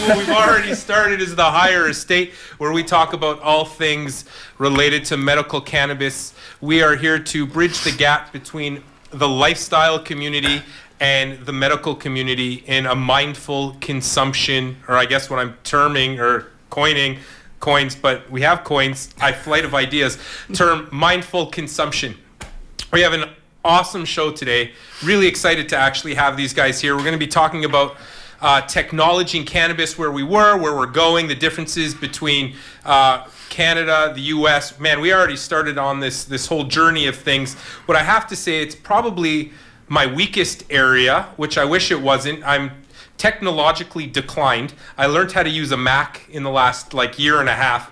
what we've already started is the Higher Estate, where we talk about all things related to medical cannabis. We are here to bridge the gap between the lifestyle community and the medical community in a mindful consumption, or I guess what I'm terming or coining, coins, but we have coins, flight of ideas, term mindful consumption. We have an awesome show today. Really excited to actually have these guys here. We're going to be talking about technology in cannabis, where we were, where we're going, the differences between Canada, the US. Man, we already started on this whole journey of things. What I have to say, it's probably my weakest area, which I wish it wasn't. I'm technologically declined. I learned how to use a Mac in the last year and a half.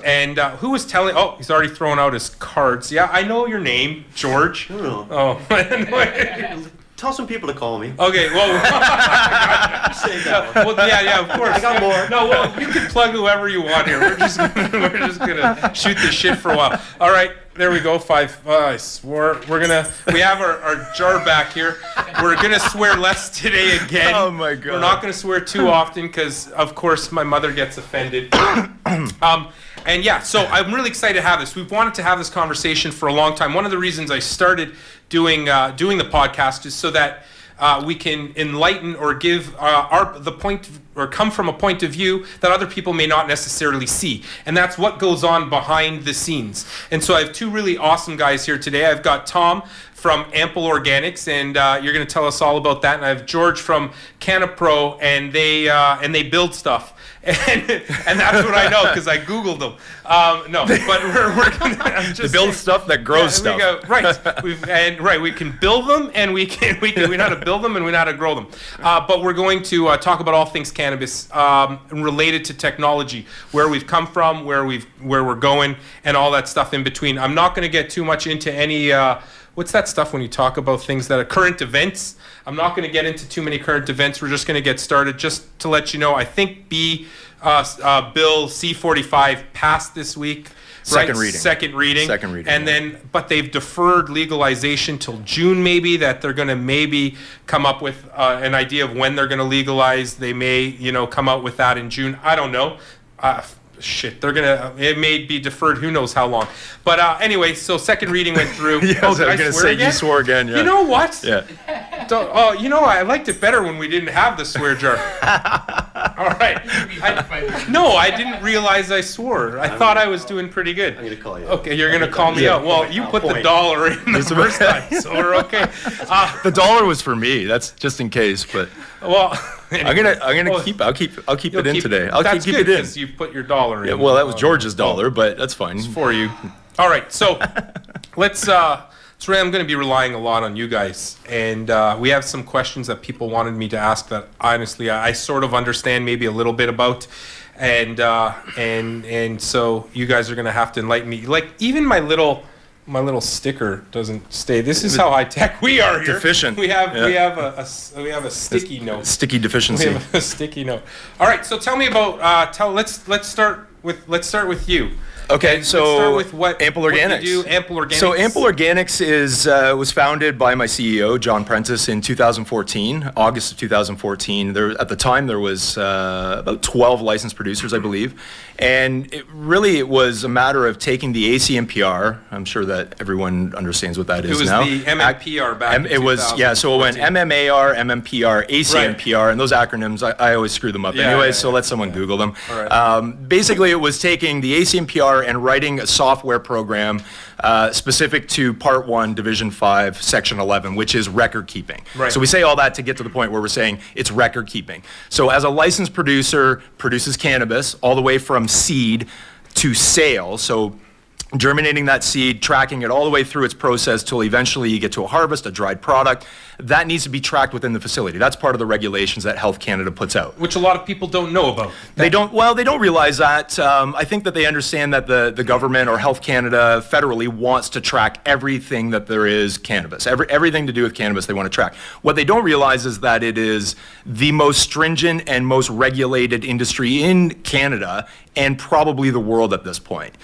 And who was telling? Oh, he's already thrown out his cards. Yeah, I know your name, George. Oh. Tell some people to call me. Okay, well, Say that one. well, yeah, of course. I got more. No, well, you can plug whoever you want here. We're just gonna shoot this shit for a while. All right, there we go. 5. I swore we have our jar back here. We're gonna swear less today again. Oh my God. We're not gonna swear too often because, of course, my mother gets offended. And yeah, so I'm really excited to have this. We've wanted to have this conversation for a long time. One of the reasons I started doing the podcast is so that we can enlighten or give come from a point of view that other people may not necessarily see. And that's what goes on behind the scenes. And so I have two really awesome guys here today. I've got Tom from Ample Organics, and you're going to tell us all about that. And I have George from CannaPro, and they build stuff. And that's what I know because I Googled them. No, but we're gonna to build stuff that grows stuff. We can build them, and we know how to build them, and we know how to grow them. But we're going to talk about all things cannabis related to technology, where we've come from, where we're going, and all that stuff in between. I'm not going to get too much into any. What's that stuff when you talk about things that are current events? I'm not going to get into too many current events. We're just going to get started. Just to let you know, I think Bill C-45 passed this week. Second reading. And then, but they've deferred legalization till June maybe, that they're going to maybe come up with an idea of when they're going to legalize. They may, come out with that in June. I don't know. It may be deferred who knows how long. But anyway, so second reading went through. Yes, I was going to say again? You swore again, yeah. You know what? Yeah. I liked it better when we didn't have the swear jar. All right. I didn't realize I swore. I thought I was doing pretty good. I'm going to call you. Okay, you're going to call me out. Well, you put the dollar in the first time, so we're okay. The dollar was for me. That's just in case, but. Well, anyway. I'll keep it in today. I'll keep it in. Because you put your dollar in. Yeah, well, that was George's dollar, but that's fine. It's for you. All right, so let's. I'm going to be relying a lot on you guys, and we have some questions that people wanted me to ask that honestly I sort of understand maybe a little bit about, and so you guys are going to have to enlighten me. Like even my little sticker doesn't stay. This is how high tech we are here. Deficient. We have a sticky note. Sticky deficiency. We have a sticky note. All right. So tell me about. Let's start with you. Okay, so let's start with what Ample Organics. What you do, Ample Organics. So Ample Organics was founded by my CEO, John Prentice, in 2014, August of 2014. At the time, there was about 12 licensed producers, I believe. And it was a matter of taking the ACMPR. I'm sure that everyone understands what that is now. It was the MMPR back in 2014. So it went MMAR, MMPR, ACMPR, right. And those acronyms, I always screw them up so let someone Google them. Right. Basically, it was taking the ACMPR and writing a software program specific to Part 1, Division 5, Section 11, which is record keeping. Right. So we say all that to get to the point where we're saying it's record keeping. So as a licensed producer, produces cannabis all the way from seed to sale. So germinating that seed, tracking it all the way through its process till eventually you get to a harvest, a dried product. That needs to be tracked within the facility. That's part of the regulations that Health Canada puts out. Which a lot of people don't know about. They don't realize that. I think that they understand that the government or Health Canada federally wants to track everything that there is cannabis. Everything to do with cannabis they want to track. What they don't realize is that it is the most stringent and most regulated industry in Canada and probably the world at this point.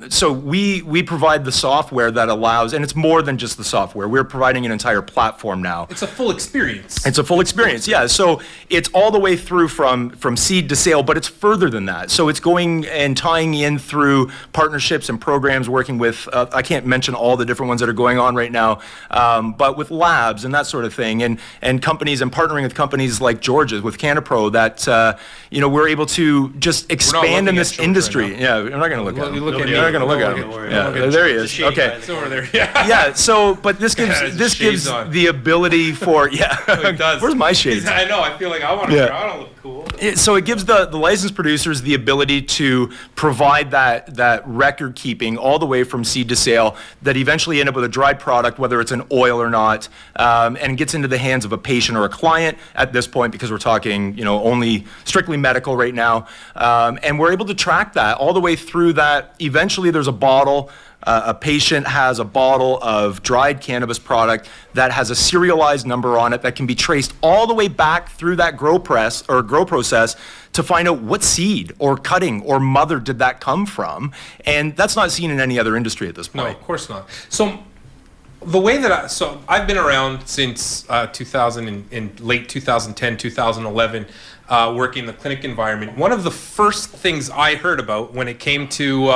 So we provide the software that allows, and it's more than just the software. We're providing an entire platform platform now. It's a full experience. It's a full experience, yeah. So it's all the way through from seed to sale, but it's further than that. So it's going and tying in through partnerships and programs, working with, I can't mention all the different ones that are going on right now, but with labs and that sort of thing, and companies, and partnering with companies like George's, with CannaPro, that, we're able to just expand in this industry. Right, yeah, I'm not going to look at him. You look at me. You're not going to look at him. Yeah, there he is. Okay. It's over there. Yeah. Yeah, so, but this gives his shades on. the ability for, yeah. It does. Where's my shades? I know. I feel like I want to. Yeah. I don't look cool. So it gives the licensed producers the ability to provide that record keeping all the way from seed to sale, that eventually end up with a dried product, whether it's an oil or not, and gets into the hands of a patient or a client at this point, because we're talking, only strictly medical right now. And we're able to track that all the way through that. Eventually there's a bottle. A patient has a bottle of dried cannabis product that has a serialized number on it that can be traced all the way back through that grow process to find out what seed or cutting or mother did that come from. And that's not seen in any other industry at this point. No, of course not. So the way that I've been around since 2000 in late 2010, 2011, working in the clinic environment. One of the first things I heard about when it came to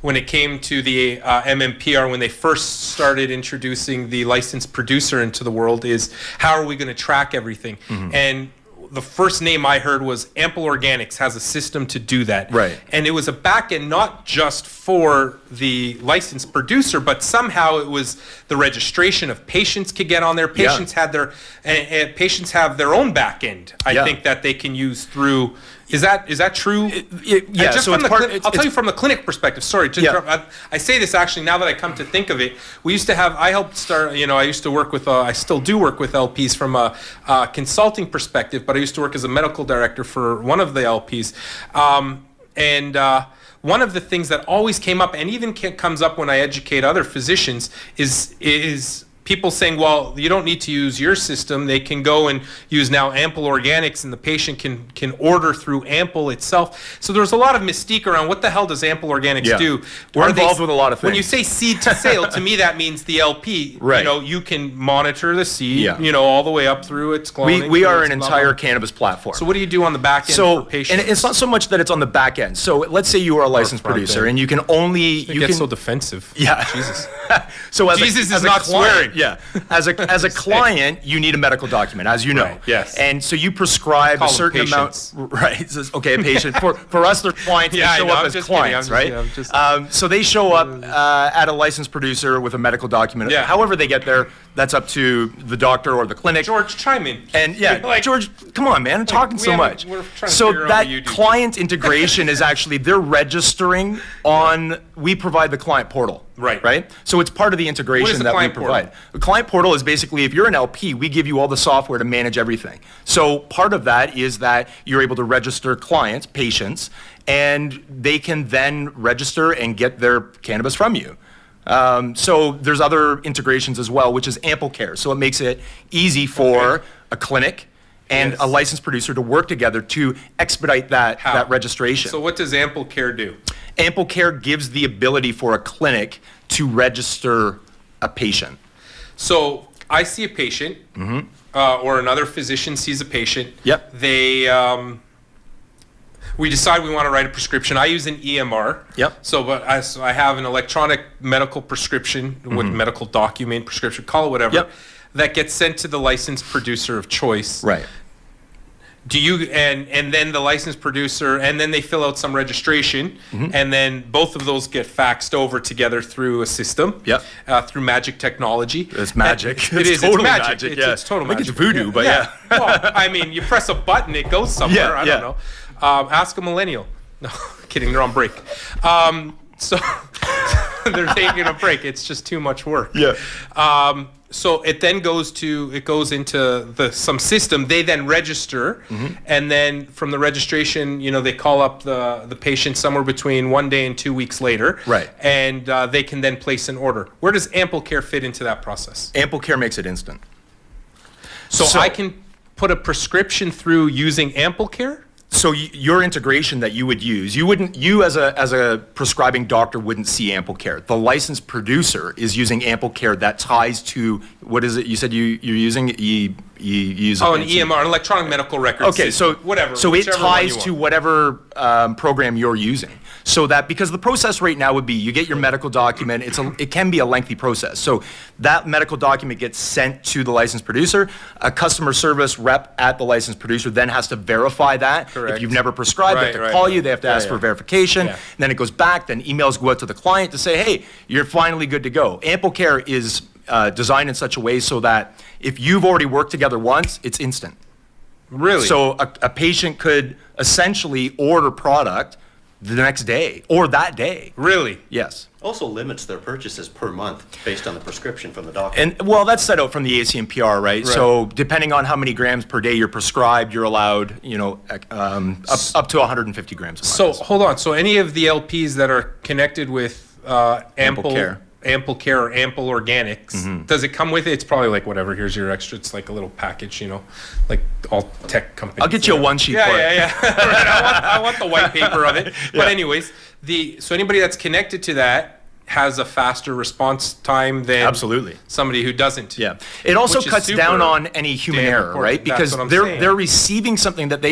the MMPR, when they first started introducing the licensed producer into the world, is how are we going to track everything? And the first name I heard was Ample Organics has a system to do that. Right. And it was a back end not just for the licensed producer, but somehow it was the registration of patients could get on there. Patients had their patients have their own back end. I think that they can use through. Is that true? Yeah. Just So from it's I'll tell you from the clinic perspective. Sorry to interrupt. I say this actually now that I come to think of it. We used to have. I helped start. I used to work with. I still do work with LPs from a consulting perspective, but I used to work as a medical director for one of the LPs, and one of the things that always came up, and even comes up when I educate other physicians, is people saying, well, you don't need to use your system. They can go and use now Ample Organics, and the patient can order through Ample itself. So there's a lot of mystique around what the hell does Ample Organics do? We're involved with a lot of things. When you say seed to sale, to me that means the LP. Right. You can monitor the seed, all the way up through its cloning. We are an entire cannabis platform. So what do you do on the back end for patients? And it's not so much that it's on the back end. So let's say you are a licensed producer, and you can only... You get so defensive. Yeah. Jesus. So Jesus as is a not client, swearing. Yeah. As a client, you need a medical document, as you know. Right, yes. And so you prescribe a certain amount. Right. It says, okay, a patient. For us, they're clients. They show up as clients, right? So they show up at a licensed producer with a medical document. Yeah. However they get there, that's up to the doctor or the clinic. George, chime in. And George, come on, man, I'm talking so much. We're trying to So figure out what you that do. client integration is actually, they're registering on, we provide the client portal. Right? So it's part of the integration that we provide. The client portal is basically, if you're an LP, we give you all the software to manage everything. So part of that is that you're able to register clients, patients, and they can then register and get their cannabis from you. So there's other integrations as well, which is Ample Care. So it makes it easy for a clinic and a licensed producer to work together to expedite that registration. So what does Ample Care do? Ample Care gives the ability for a clinic to register a patient. So I see a patient, or another physician sees a patient. Yep. We decide we want to write a prescription. I use an EMR. Yep. So I have an electronic medical prescription with medical document, prescription, call it whatever, Yep. that gets sent to the licensed producer of choice. Right. Do you and then the licensed producer, and then they fill out some registration, and then both of those get faxed over together through a system. Yep. Through magic technology. It's magic. It is. Totally It's magic. yeah. It's total I think magic. it's voodoo, but yeah. Well, I mean, you press a button, it goes somewhere. Yeah, I yeah. don't know. Ask a millennial. No, kidding. They're on break. So they're taking a break. It's just too much work. Yeah. So it then goes into some system. They then register, and then from the registration, they call up the patient somewhere between 1 day and 2 weeks later. Right. And they can then place an order. Where does Ample Care fit into that process? Ample Care makes it instant. So I can put a prescription through using Ample Care? So your integration that you would use, you as a prescribing doctor wouldn't see AmpleCare. The licensed producer is using AmpleCare that ties to, what is it you said you're using? You use an EMR, an electronic medical record Okay, system. so whatever. So it whichever one you ties want. to whatever program you're using. So that, because the process right now would be you get your medical document. It can be a lengthy process. So that medical document gets sent to the licensed producer. A customer service rep at the licensed producer then has to verify that. Correct. If you've never prescribed, they have to Right, call right. you. They have to ask for verification. Yeah. Then it goes back. Then emails go out to the client to say, hey, you're finally good to go. AmpleCare is designed in such a way so that if you've already worked together once, it's instant. Really? So a patient could essentially order product the next day or that day. Really? Yes. Also limits their purchases per month based on the prescription from the doctor. And well, that's set out from the ACMPR, right? So depending on how many grams per day you're prescribed, you're allowed, up to 150 grams a month. So hold on. So any of the LPs that are connected with AmpleCare. AmpleCare or Ample Organics, does it come with it? It's probably like whatever. Here's your extra. It's like a little package, like all tech companies. I'll get you a one sheet for it. Yeah. Right, I want the white paper of it. But anyways, so anybody that's connected to that has a faster response time than Absolutely. somebody who doesn't. Yeah. It also Which is cuts down super on any human damn error, important. right? That's Because what I'm they're saying. receiving something that the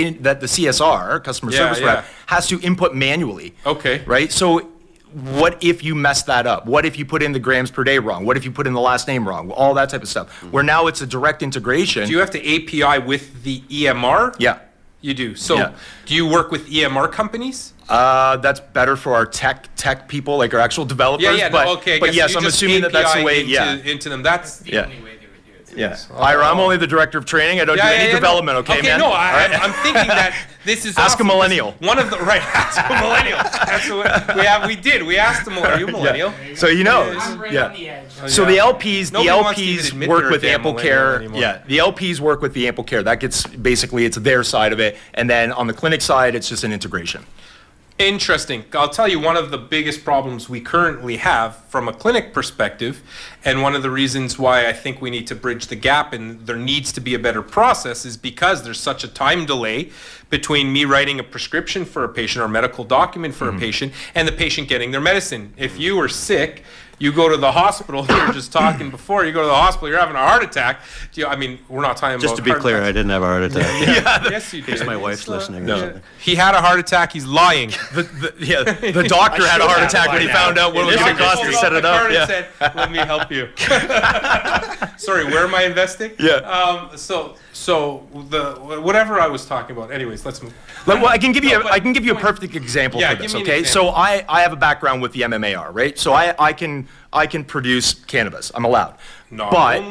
CSR, customer service yeah. rep, has to input manually. Okay. Right? So what if you mess that up? What if you put in the grams per day wrong? What if you put in the last name wrong? All that type of stuff. Where now it's a direct integration. Do you have to API with the EMR? Yeah. You do. So Yeah. do you work with EMR companies? That's better for our tech people, like our actual developers. But, okay. I but guess yes, you I'm just assuming that that's the API way. into them. That's Yeah. Only way they would do it. Yeah. Ira, I'm only the director of training. I don't do any development, okay, man? No, All right? I'm thinking that this is Ask a awesome, 'cause millennial. One of the ask a millennial. That's what we did. We asked a millennial. Are you a millennial? So he knows. I'm right Yeah. on the edge. So the LPs, Nobody wants to even admit work they're a with damn millennial AmpleCare. anymore. Yeah, the LPs work with the AmpleCare. That gets basically it's their side of it, and then on the clinic side, it's just an integration. Interesting. I'll tell you one of the biggest problems we currently have from a clinic perspective, and one of the reasons why I think we need to bridge the gap and there needs to be a better process is because there's such a time delay between me writing a prescription for a patient or a medical document for a patient and the patient getting their medicine. If you are sick, you go to the hospital, you were just talking before, you go to the hospital, you're having a heart attack. We're not talking Just about to be heart clear, I attacks. didn't have a heart attack. Yes, you did. Case my wife's listening. No. Or something. He had a heart attack, he's lying. The doctor had a heart attack when he found out what it was going to cost to set it up. Yeah. Said, "Let me help you." Sorry, where am I investing? Yeah. So the whatever I was talking about. Anyways, let's move. Well, I can give you No, but I can give you a point- perfect example Yeah, for give this. me an Okay, example. so I have a background with the MMAR, right? So I can produce cannabis. I'm allowed. But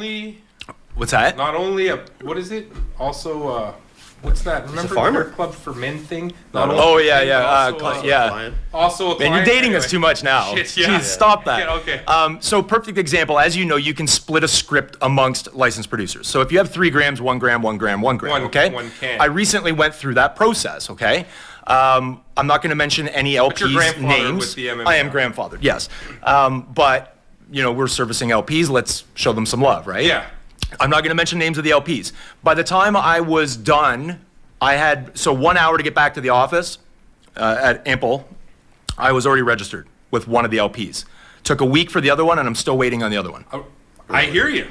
what's that? Not only what is it? Also, what's that? Remember farmer. the Club for Men thing? No, no. Oh yeah, thing, yeah, also, yeah. Client. Also a Man, client. you're dating us Anyway. too much now. Shit, yeah. Jeez, stop that. Yeah, okay. So perfect example, as you know, you can split a script amongst licensed producers. So if you have 3 grams, 1 gram, 1 gram, 1 gram, One- okay? one can. I recently went through that process, okay? I'm not going to mention any you're LPs grandfathered names. with the MMR. I am grandfathered, yes. But, we're servicing LPs. Let's show them some love, right? Yeah. I'm not going to mention names of the LPs. By the time I was done, I had 1 hour to get back to the office at Ample. I was already registered with one of the LPs. Took a week for the other one, and I'm still waiting on the other one. I hear you.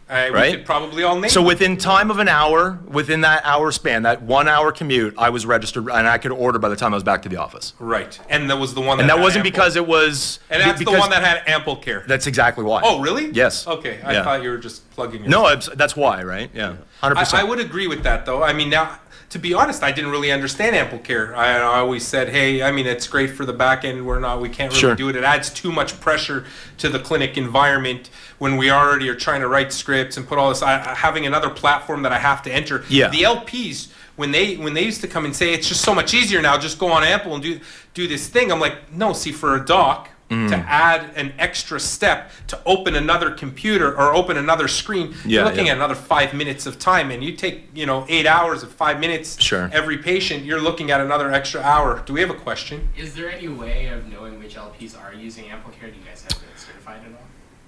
We Right? could probably all name. So within time of an hour, within that hour span, that 1 hour commute, I was registered, and I could order by the time I was back to the office. Right, and that was the one. That And that had wasn't ample. because it was. And that's the because- one that had ample care. That's exactly why. Oh, really? Yes. Okay, I Yeah. thought you were just plugging. No, that's why, right? Yeah, 100%. I would agree with that, though. I mean, now, to be honest, I didn't really understand ample care. I always said, hey, I mean, it's great for the back end. We can't really Sure. do it. It adds too much pressure to the clinic environment when we already are trying to write scripts and put all this. Having another platform that I have to enter. Yeah. The LPs, when they used to come and say it's just so much easier now, just go on Ample and do this thing. I'm like, no, see, for a doc. To add an extra step to open another computer or open another screen, you're looking at another 5 minutes of time, and you take 8 hours of 5 minutes. Sure. Every patient, you're looking at another extra hour. Do we have a question? Is there any way of knowing which LPs are using AmpleCare? Do you guys have it certified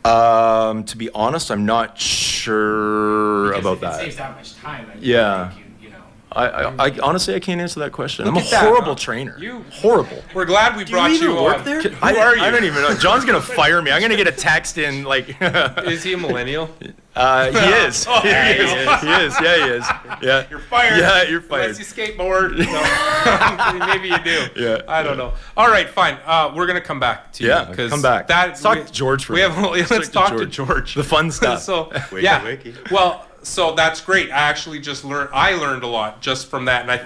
at all? To be honest, I'm not sure Because about if that. It saves that much time. I Yeah. think I honestly, I can't answer that question. I'm a at that, horrible huh? trainer. You- Horrible. We're glad we brought even you work on. there? Who I are you? I don't even know. John's gonna fire me. I'm gonna get a text in like. Is he a millennial? He is. Oh, he is. He is. Yeah, he is. Yeah. You're fired. Yeah, you're fired. Unless you skateboard. No. Maybe you do. Yeah. I don't know. All right, fine. We're gonna come back to you. Yeah, 'cause come back. That, Let's talk to George for a We have. minute. Let's talk to George. The fun stuff. So Wakey, yeah. wakey. Well, so that's great. I actually just learned. I learned a lot just from that, and I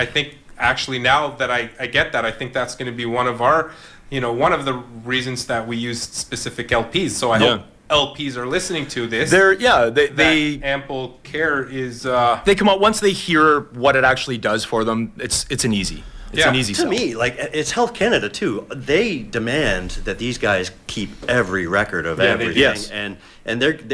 think actually now that I get that, I think that's going to be one of our, one of the reasons that we use specific LPs. So I hope LPs are listening to this. They Ample Care is. they come out once they hear what it actually does for them. It's an easy. It's Yeah. an easy To sell. me, like, it's Health Canada too. They demand that these guys keep every record of Yeah, they everything. do. Yes. And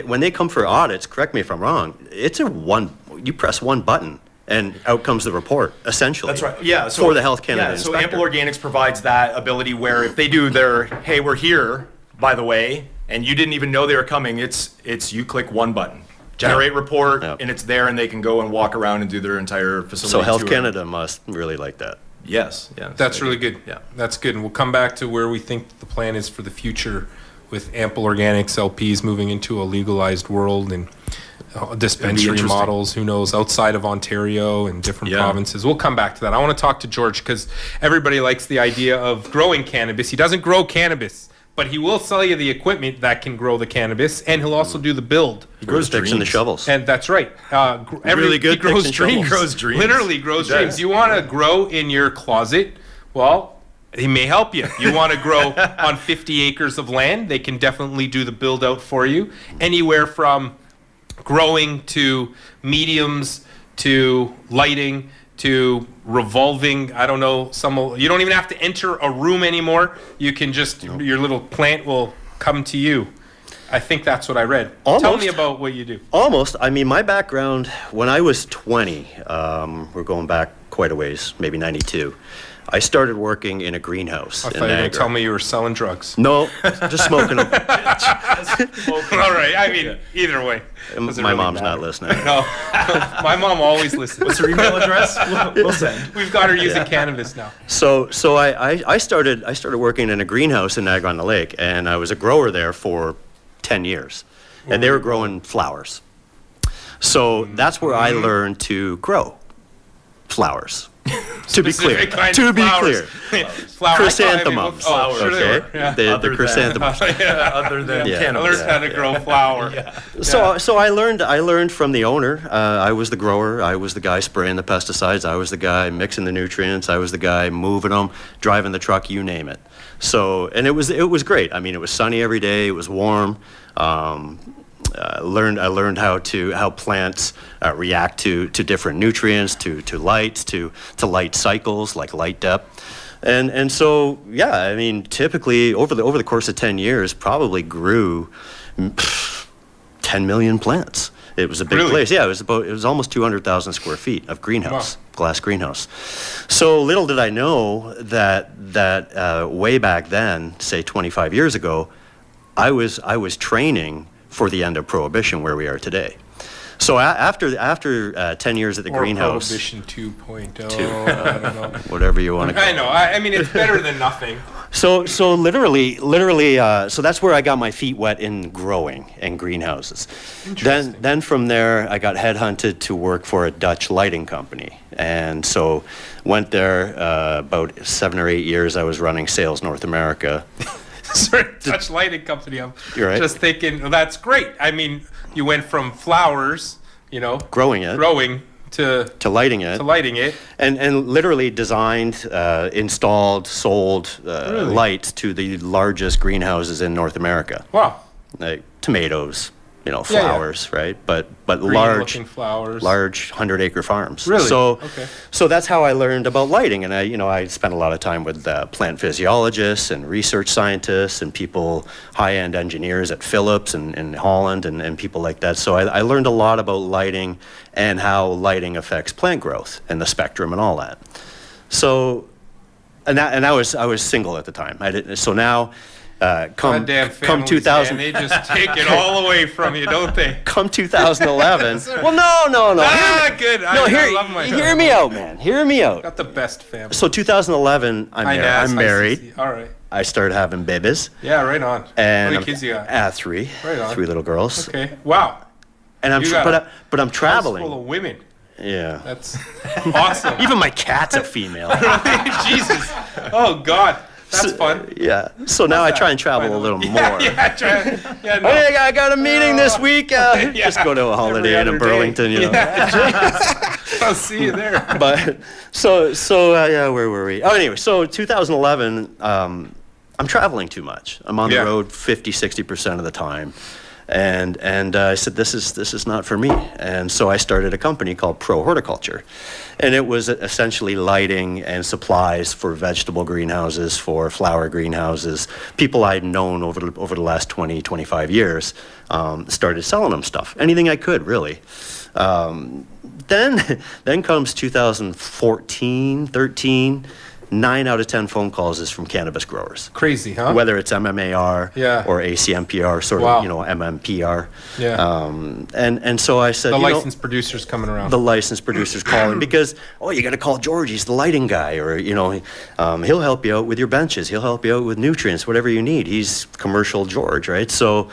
when they come for audits, correct me if I'm wrong, you press one button and out comes the report, essentially. That's right. Yeah. So, for the Health Canada Yeah. So inspector. Ample Organics provides that ability where if they do their, hey, we're here, by the way, and you didn't even know they were coming, it's you click one button, generate report, Yeah. and it's there, and they can go and walk around and do their entire facility. So Health tour. Canada must really like that. Yes. Yeah. That's really good. Yeah. That's good. And we'll come back to where we think the plan is for the future with Ample Organics LPs moving into a legalized world and dispensary interesting. models, who knows, outside of Ontario and different Yeah. provinces. We'll come back to that. I want to talk to George because everybody likes the idea of growing cannabis. He doesn't grow cannabis, but he will sell you the equipment that can grow the cannabis, and he'll also do the build. He grows Fixing the dreams. shovels. And that's right. Really good He grows fixing dreams. shovels. Grows dreams. Literally grows He does. dreams. You want to grow in your closet? Well, he may help you. You want to grow on 50 acres of land? They can definitely do the build out for you. Anywhere from growing to mediums to lighting to revolving. I don't know. You don't even have to enter a room anymore. You can just your little plant will come to you. I think that's what I read. Tell me Almost. about what you do. Almost. I mean, my background, when I was 20, we're going back quite a ways, maybe 92, I started working in a greenhouse I in thought you were going to Niagara. tell me you were selling drugs. No, just smoking them. All right. I mean, either way. Does it My really mom's matter? not listening. No, my mom always listens. What's her email address? We'll send. We've got her using cannabis now. So I started working in a greenhouse in Niagara-on-the-Lake, and I was a grower there for 10 years, and they were growing flowers. So that's where I learned to grow flowers. To be clear. Specific kinds To of be flowers. clear. Flower- Chrysanthemums. Oh, sure they Okay. were. Yeah. The chrysanthemums. Other than Yeah. I cannabis. learned how to grow flower. So I learned from the owner. I was the grower. I was the guy spraying the pesticides. I was the guy mixing the nutrients. I was the guy moving them, driving the truck, you name it. So, and it was great. I mean, it was sunny every day. It was warm. I learned how plants react to different nutrients, to light, to light cycles like light depth. And so, yeah, I mean, typically over the course of 10 years, probably grew 10 million plants. It was a big Really? place. Yeah, it was almost 200,000 square feet of greenhouse, glass greenhouse. So little did I know that way back then, say 25 years ago, I was training for the end of Prohibition where we are today. So after 10 years at the Or greenhouse, Prohibition 2.0. I don't know. whatever you want to call I it. know. I mean, it's better than nothing. So literally, so that's where I got my feet wet in growing and greenhouses. Then from there, I got headhunted to work for a Dutch lighting company, and so went there about 7 or 8 years. I was running sales North America. Sorry, Dutch lighting company. I'm You're right. just thinking, well, that's great. I mean, you went from flowers, Growing it, to lighting it, to lighting it. and literally designed, installed, sold Really? lights to the largest greenhouses in North America, Wow. like tomatoes, yeah. flowers, right? But Green large. looking flowers. Large 100-acre farms. Really? So, Okay. so that's how I learned about lighting, and I spent a lot of time with plant physiologists and research scientists and people, high-end engineers at Philips and Holland and people like that. So I learned a lot about lighting and how lighting affects plant growth and the spectrum and all that. So, and I was single at the time. So now. Goddamn come families, 2000. man, they just take it all away from you, don't they? Come 2011. Well, no. Good. No, I love my hear me out, man. Hear me out. Got the best family. So 2011, I'm married. ICC. All right. I started having babies. Yeah, right on. And How many kids you got? 3. Right on. 3 little girls. Okay. Wow. And I'm You got but I'm House traveling. full of women. Yeah. That's awesome. Even my cat's a female. Jesus. Oh God. That's fun. Yeah. So now I try and travel a little more. Yeah, no. Hey, I got a meeting this week. Just go to a Holiday Inn in Burlington, you know. I'll see you there. But yeah, where were we? Oh, anyway, so 2011, I'm traveling too much. I'm on the road 50-60% of the time. And I said, this is not for me. And so I started a company called Pro Horticulture. And it was essentially lighting and supplies for vegetable greenhouses, for flower greenhouses. People I'd known over the last 20, 25 years started selling them stuff. Anything I could, really. Then comes 2014, 13. 9 out of 10 phone calls is from cannabis growers. Crazy, huh? Whether it's MMAR or ACMPR, sort of, MMPR. Yeah. And so I said, the licensed producers coming around. The licensed producers calling because, you got to call George. He's the lighting guy, or he'll help you out with your benches. He'll help you out with nutrients, whatever you need. He's commercial George, right? So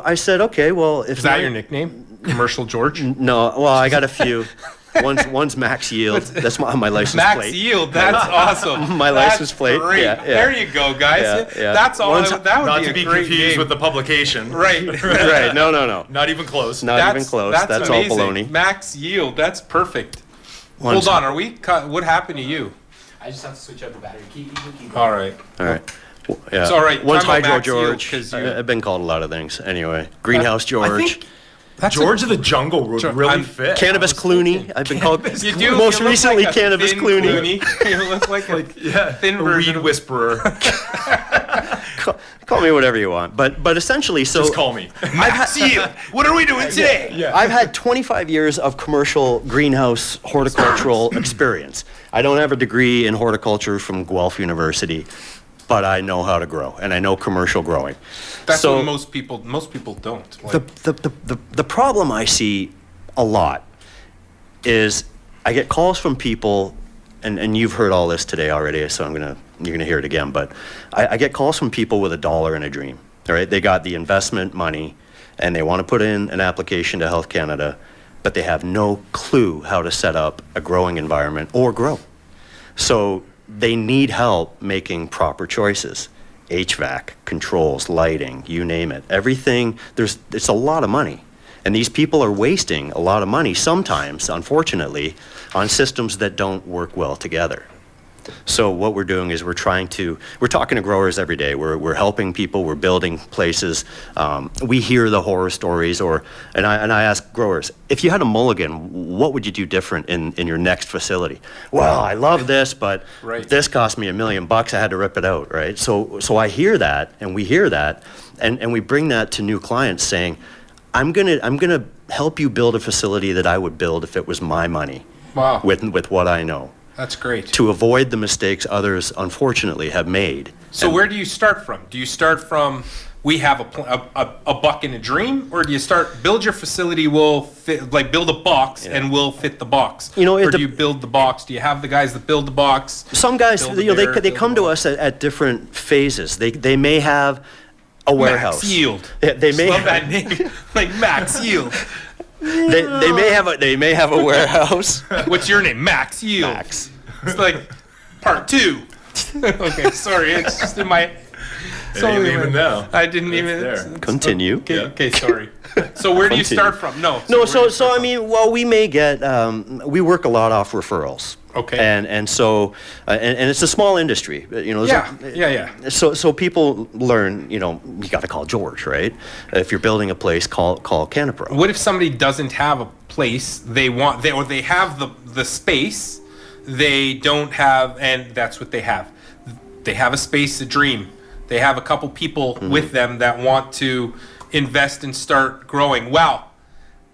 I said, okay, well, if is that your nickname, Commercial George? No, well, I got a few. One's Max Yield. That's my license Max plate. Yield. That's awesome. My license plate. Great. Yeah. There you go, guys. Yeah. That's all. That would Not be to a be great confused name. with the publication. Right. Right. No. Not even close. Not even close. That's all amazing. baloney. Max Yield. That's perfect. Hold on. Are we? What happened to you? I just have to switch out the battery. Keep going. All right. All right. Yeah. It's all right. One's Talk about Hydro Max Yield, George. 'cause you- I've been called a lot of things. Anyway, Greenhouse George. George of the Jungle would really fit. Cannabis Clooney. I've been called. You do. Most you look recently, like a Cannabis thin Clooney. You look like a thin a version. weed whisperer. Call me whatever you want, but essentially, so Just call me. Max Yield. What are we doing today? Yeah. I've had 25 years of commercial greenhouse horticultural experience. I don't have a degree in horticulture from Guelph University, but I know how to grow, and I know commercial growing. That's So- what most people don't. Like, The problem I see a lot is I get calls from people, and you've heard all this today already, so you're gonna hear it again. But I get calls from people with $1 and a dream. All right, they got the investment money, and they want to put in an application to Health Canada, but they have no clue how to set up a growing environment or grow. So they need help making proper choices. HVAC, controls, lighting, you name it. Everything, it's a lot of money. And these people are wasting a lot of money sometimes, unfortunately, on systems that don't work well together. So what we're doing is we're talking to growers every day. We're helping people, we're building places. We hear the horror stories, and I ask growers, if you had a mulligan, what would you do different in your next facility? Well, I love this, but this cost me $1 million. I had to rip it out, right? So I hear that, and we hear that, and we bring that to new clients saying, I'm gonna help you build a facility that I would build if it was my money. Wow. With what I know. That's great. To avoid the mistakes others, unfortunately, have made. So where do you start from? Do you start from we have a buck and a dream, or do you start build your facility will fit, like build a box and will fit the box? Or do you build the box? Do you have the guys that build the box? Some guys, they come to us at different phases. They may have a warehouse. Max Yield. They may love that name, like Max Yield. They may have a warehouse. What's your name? Max Yield. Max. It's like part 2. Okay, sorry. It's just in my. I didn't even know. I didn't even. there. Continue. Okay, sorry. So where do you start from? No. So I mean, well, we may get. We work a lot off referrals. Okay. And so and it's a small industry. Yeah. So people learn. You got to call George, right? If you're building a place, call CannaPro. What if somebody doesn't have a place they have the space, they don't have, and that's what they have. They have a space, a dream. They have a couple people with them that want to invest and start growing. Wow.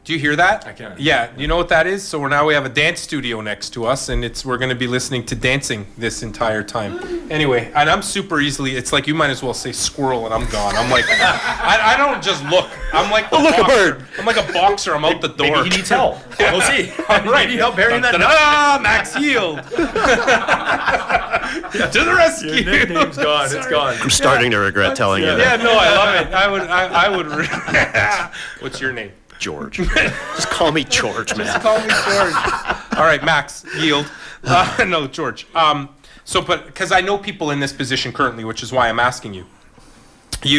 Do you hear that? I can. Yeah, you know what that is? So we have a dance studio next to us, and we're going to be listening to dancing this entire time. Anyway, and I'm super easily. It's like you might as well say squirrel, and I'm gone. I'm like, I don't just look. I'm like, look a bird. I'm like a boxer. I'm out the door. Maybe he needs help. We'll see. Right. He need help burying that. Max Yield. To the rescue. Your nickname's gone. It's gone. I'm starting to regret telling you Yeah, that. no, I love it. I would. What's your name? George. Just call me George, man. Call me George. All right, Max, yield. No, George. But because I know people in this position currently, which is why I'm asking you. They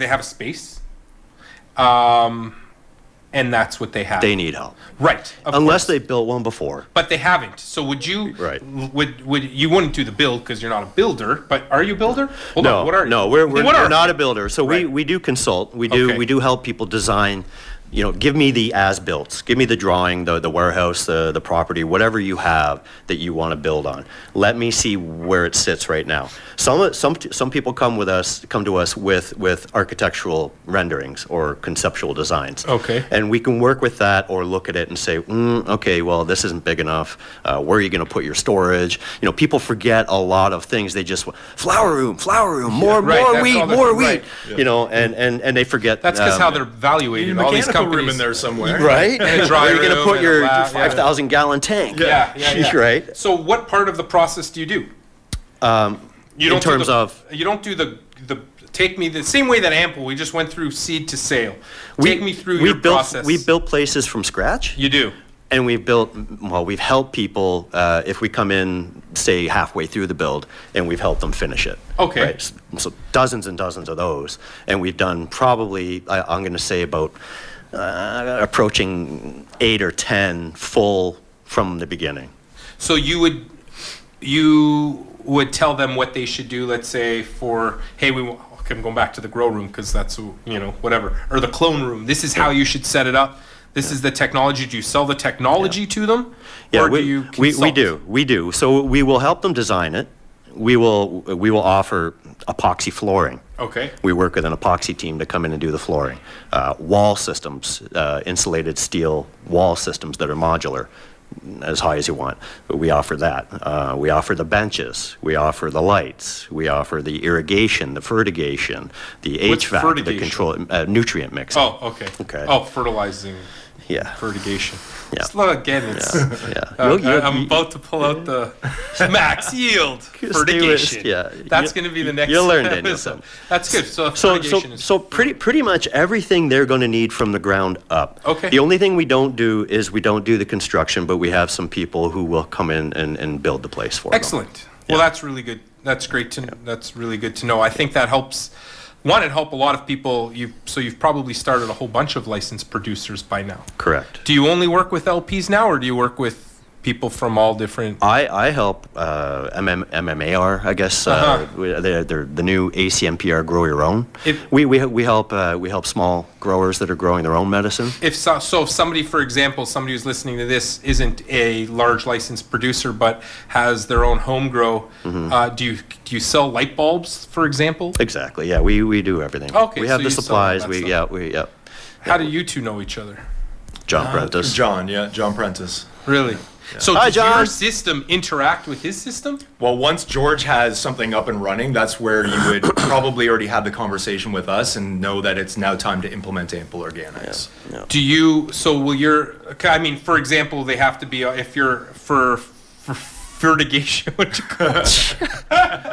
have a space, and that's what they have. They need help. Right. Unless course. they built one before. But they haven't. So would you? Right. Would you wouldn't do the build because you're not a builder? But are you a builder? Hold on. What are you? No, we're What are not you? a builder. So Right. we do consult. We do Okay. we do help people design. Give me the as-built. Give me the drawing, the warehouse, the property, whatever you have that you want to build on. Let me see where it sits right now. Some people come to us with architectural renderings or conceptual designs. Okay. And we can work with that or look at it and say, okay, well, this isn't big enough. Where are you going to put your storage? People forget a lot of things. They just flower room, more right, that's wheat, all more right. wheat. And they forget. That's because how they're evaluated. All these companies. Room in there somewhere. Right? And a dry Where are you going to room put and your a lab, 5,000 gallon tank? Yeah. Right? So what part of the process do you do? You In terms of? You don't do the take me the same way that Ample. We just went through seed to sale. Take me through your process. We built places from scratch. You do. And we've helped people, if we come in, say, halfway through the build, and we've helped them finish it. Okay. Right? So dozens and dozens of those. And we've done probably, I'm going to say about approaching 8 or 10 full from the beginning. So you would tell them what they should do. Let's say hey, I'm going back to the grow room because that's whatever, or the clone room. This is how you should set it up. This is the technology. Do you sell the technology to them? Yeah, or do you consult? we do. So we will help them design it. We will offer epoxy flooring. Okay. We work with an epoxy team to come in and do the flooring. Wall systems, insulated steel wall systems that are modular, as high as you want. We offer that. We offer the benches. We offer the lights. We offer the irrigation, the fertigation, the What's HVAC, fertigation? the control, nutrient mixing. Oh, okay. Okay. Oh, fertilizing. Yeah. Fertigation. Yeah. Yeah. Yeah. I'm about to pull out the max yield fertigation. Yeah. That's going to be the next You'll learn, episode. Danielson. That's good. So fertigation is pretty much everything they're going to need from the ground up. Okay. The only thing we don't do is we don't do the construction, but we have some people who will come in and build the place for them. excellent. Well, that's really good. That's great to. That's really good to know. I think that helps. One, it helped a lot of people. You've probably started a whole bunch of licensed producers by now. Correct. Do you only work with LPs now, or do you work with people from all different? I help MMAR, I guess. They're the new ACMPR Grow Your Own. We help small growers that are growing their own medicine. If somebody, for example, somebody who's listening to this isn't a large licensed producer but has their own home grow, do you sell light bulbs, for example? Exactly. Yeah, we do everything. Okay, we have so the you sell supplies. that stuff. How do you two know each other? John Prentice. John Prentice. Really? So Hi, does your John. system interact with his system? Well, once George has something up and running, that's where you would probably already have the conversation with us and know that it's now time to implement Ample Organics. Yeah. Do you, so will your, I mean, for example, they have to be, if you're for fertigation, what you call it?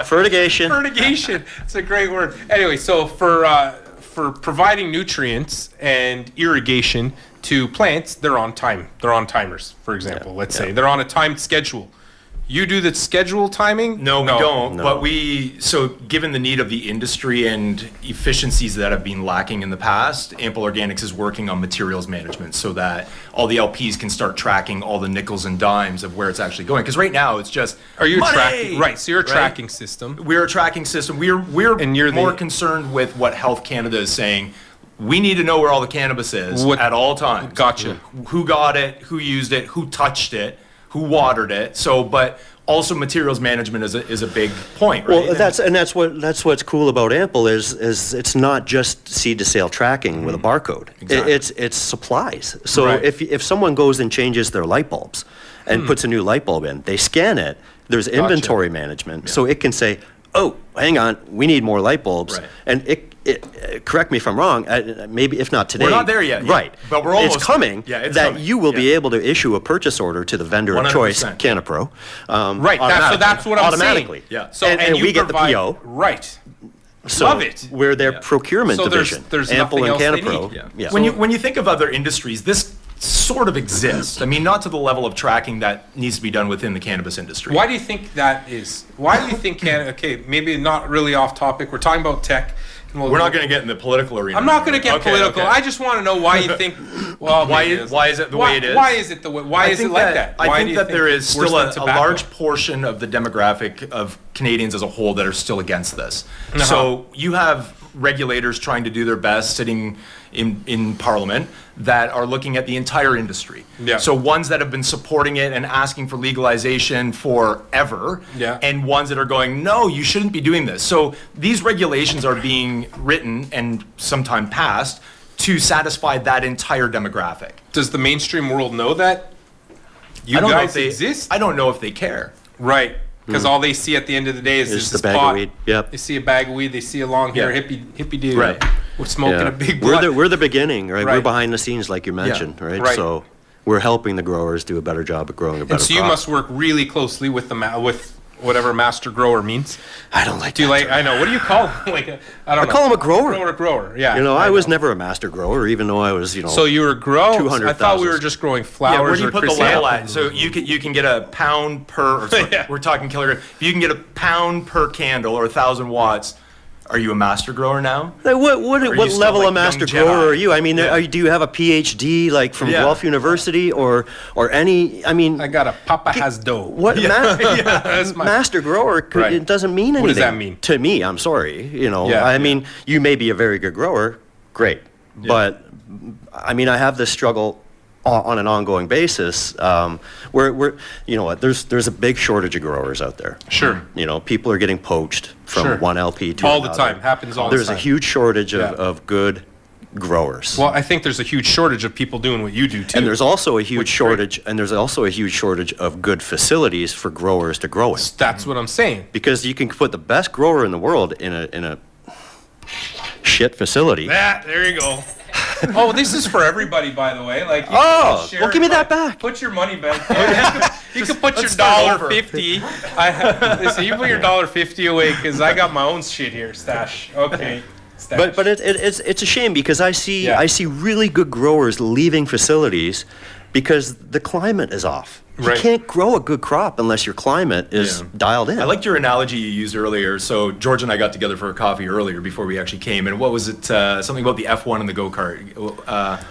Fertigation. Fertigation, it's a great word. Anyway, so for providing nutrients and irrigation to plants, they're on time. They're on timers, for example. Let's say they're on a timed schedule. You do the schedule timing? No, we don't. No. But so given the need of the industry and efficiencies that have been lacking in the past, Ample Organics is working on materials management so that all the LPs can start tracking all the nickels and dimes of where it's actually going. Because right now it's just Are you money! tracking? Right, so you're a Right? tracking system. We're a tracking system. We're And you're more the- concerned with what Health Canada is saying. We need to know where all the cannabis is What- at all times. Gotcha. Who got it, who used it, who touched it, who watered it. So, but also materials management is a big point, right? Well, that's what's cool about Ample is it's not just seed to sale tracking with a barcode. Exactly. It's supplies. So Right. if someone goes and changes their light bulbs and puts a new light bulb in, they scan it. There's inventory management, so it can say, "Oh, hang on, we need more light bulbs," Right. and correct me if I'm wrong. Maybe if not today, We're not there yet. Right, but we're almost It's coming. there. Yeah, it's that coming. you will be Yeah. able to issue a purchase order to the vendor of choice, 100%. CannaPro. Right. So that's what I'm automatically. saying. Yeah. So and you we get the provide- PO. Right. So Love it. We're their procurement So there's- division. there's Ample nothing and else they CannaPro. need. Yeah. When you think of other industries, this sort of exists. I mean, not to the level of tracking that needs to be done within the cannabis industry. Why do you think that is? Why do you think Canada? Okay, maybe not really off topic. We're talking about tech. And We're not going to get in the political arena. I'm not going to get Okay, political. okay. I just want to know why you think. Well, Why maybe is it the way it is? Why is it the way? Why I is it think like that? I Why think do you that there is worse still than a tobacco? large portion of the demographic of Canadians as a whole that are still against this. Uh-huh. So you have regulators trying to do their best sitting in Parliament that are looking at the entire industry. Yeah. So ones that have been supporting it and asking for legalization forever, Yeah. and ones that are going, no, you shouldn't be doing this. So these regulations are being written and sometime passed to satisfy that entire demographic. Does the mainstream world know that you I don't know guys if they exist? I don't know if they care. Right. Because all they see at the end of the day is Is this the bag of pot. weed. Yep. They see a bag of weed. They see a long hair Yeah. hippie dude. Right. We're smoking Yeah. a big blunt. We're the beginning, right? Right. We're behind the scenes, like you mentioned, right? Right. So we're helping the growers do a better job at growing a better And so you crop. must work really closely with with whatever master grower means. I don't like Do you that like? term. I know. What do you call him? Like I don't know. call him a grower. Grower. Yeah. You know, I was never a master grower, even though I was, So you were growing. 200,000. I thought we were just growing flowers. Yeah, where do you or put the chrysanthemums. level at? So you can get a pound per. Or sorry, Yeah. We're talking kilogram. If you can get a pound per candle or 1,000 watts, are you a master grower now? Like, what you still level like of master young grower Jedi? are you? I mean, Yeah. do you have a PhD like from Yeah. Guelph University or any? I mean, I got a Papa has dough. what That's my- master grower? Right. It doesn't mean anything. What does that mean? To me? I'm sorry. You know, Yeah. I mean, you may be a very good grower, great, but I mean, I have this struggle on an ongoing basis. Where you know what? There's a big shortage of growers out there. Sure. You know, people are getting poached from Sure. one LP to All the another. time. Happens all the There's time. a huge shortage Yeah. of good growers. Well, I think there's a huge shortage of people doing what you do too. And there's also a huge Which is great. shortage, and there's also a huge shortage of good facilities for growers to grow in. That's what I'm saying. Because you can put the best grower in the world in a shit facility. There you go. Oh, this is for everybody, by the way. Like, you Oh, can share well, give me it, that but back. Put your money back. You can put your let's start over. $1.50. Listen, you put your $1.50 away because I got my own shit here. Stash. Okay. Stash. But it's a shame because I see Yeah. really good growers leaving facilities because the climate is off. You Right. can't grow a good crop unless your climate is Yeah. dialed in. I liked your analogy you used earlier. So George and I got together for a coffee earlier before we actually came. And what was it? Something about the F1 and the go-kart.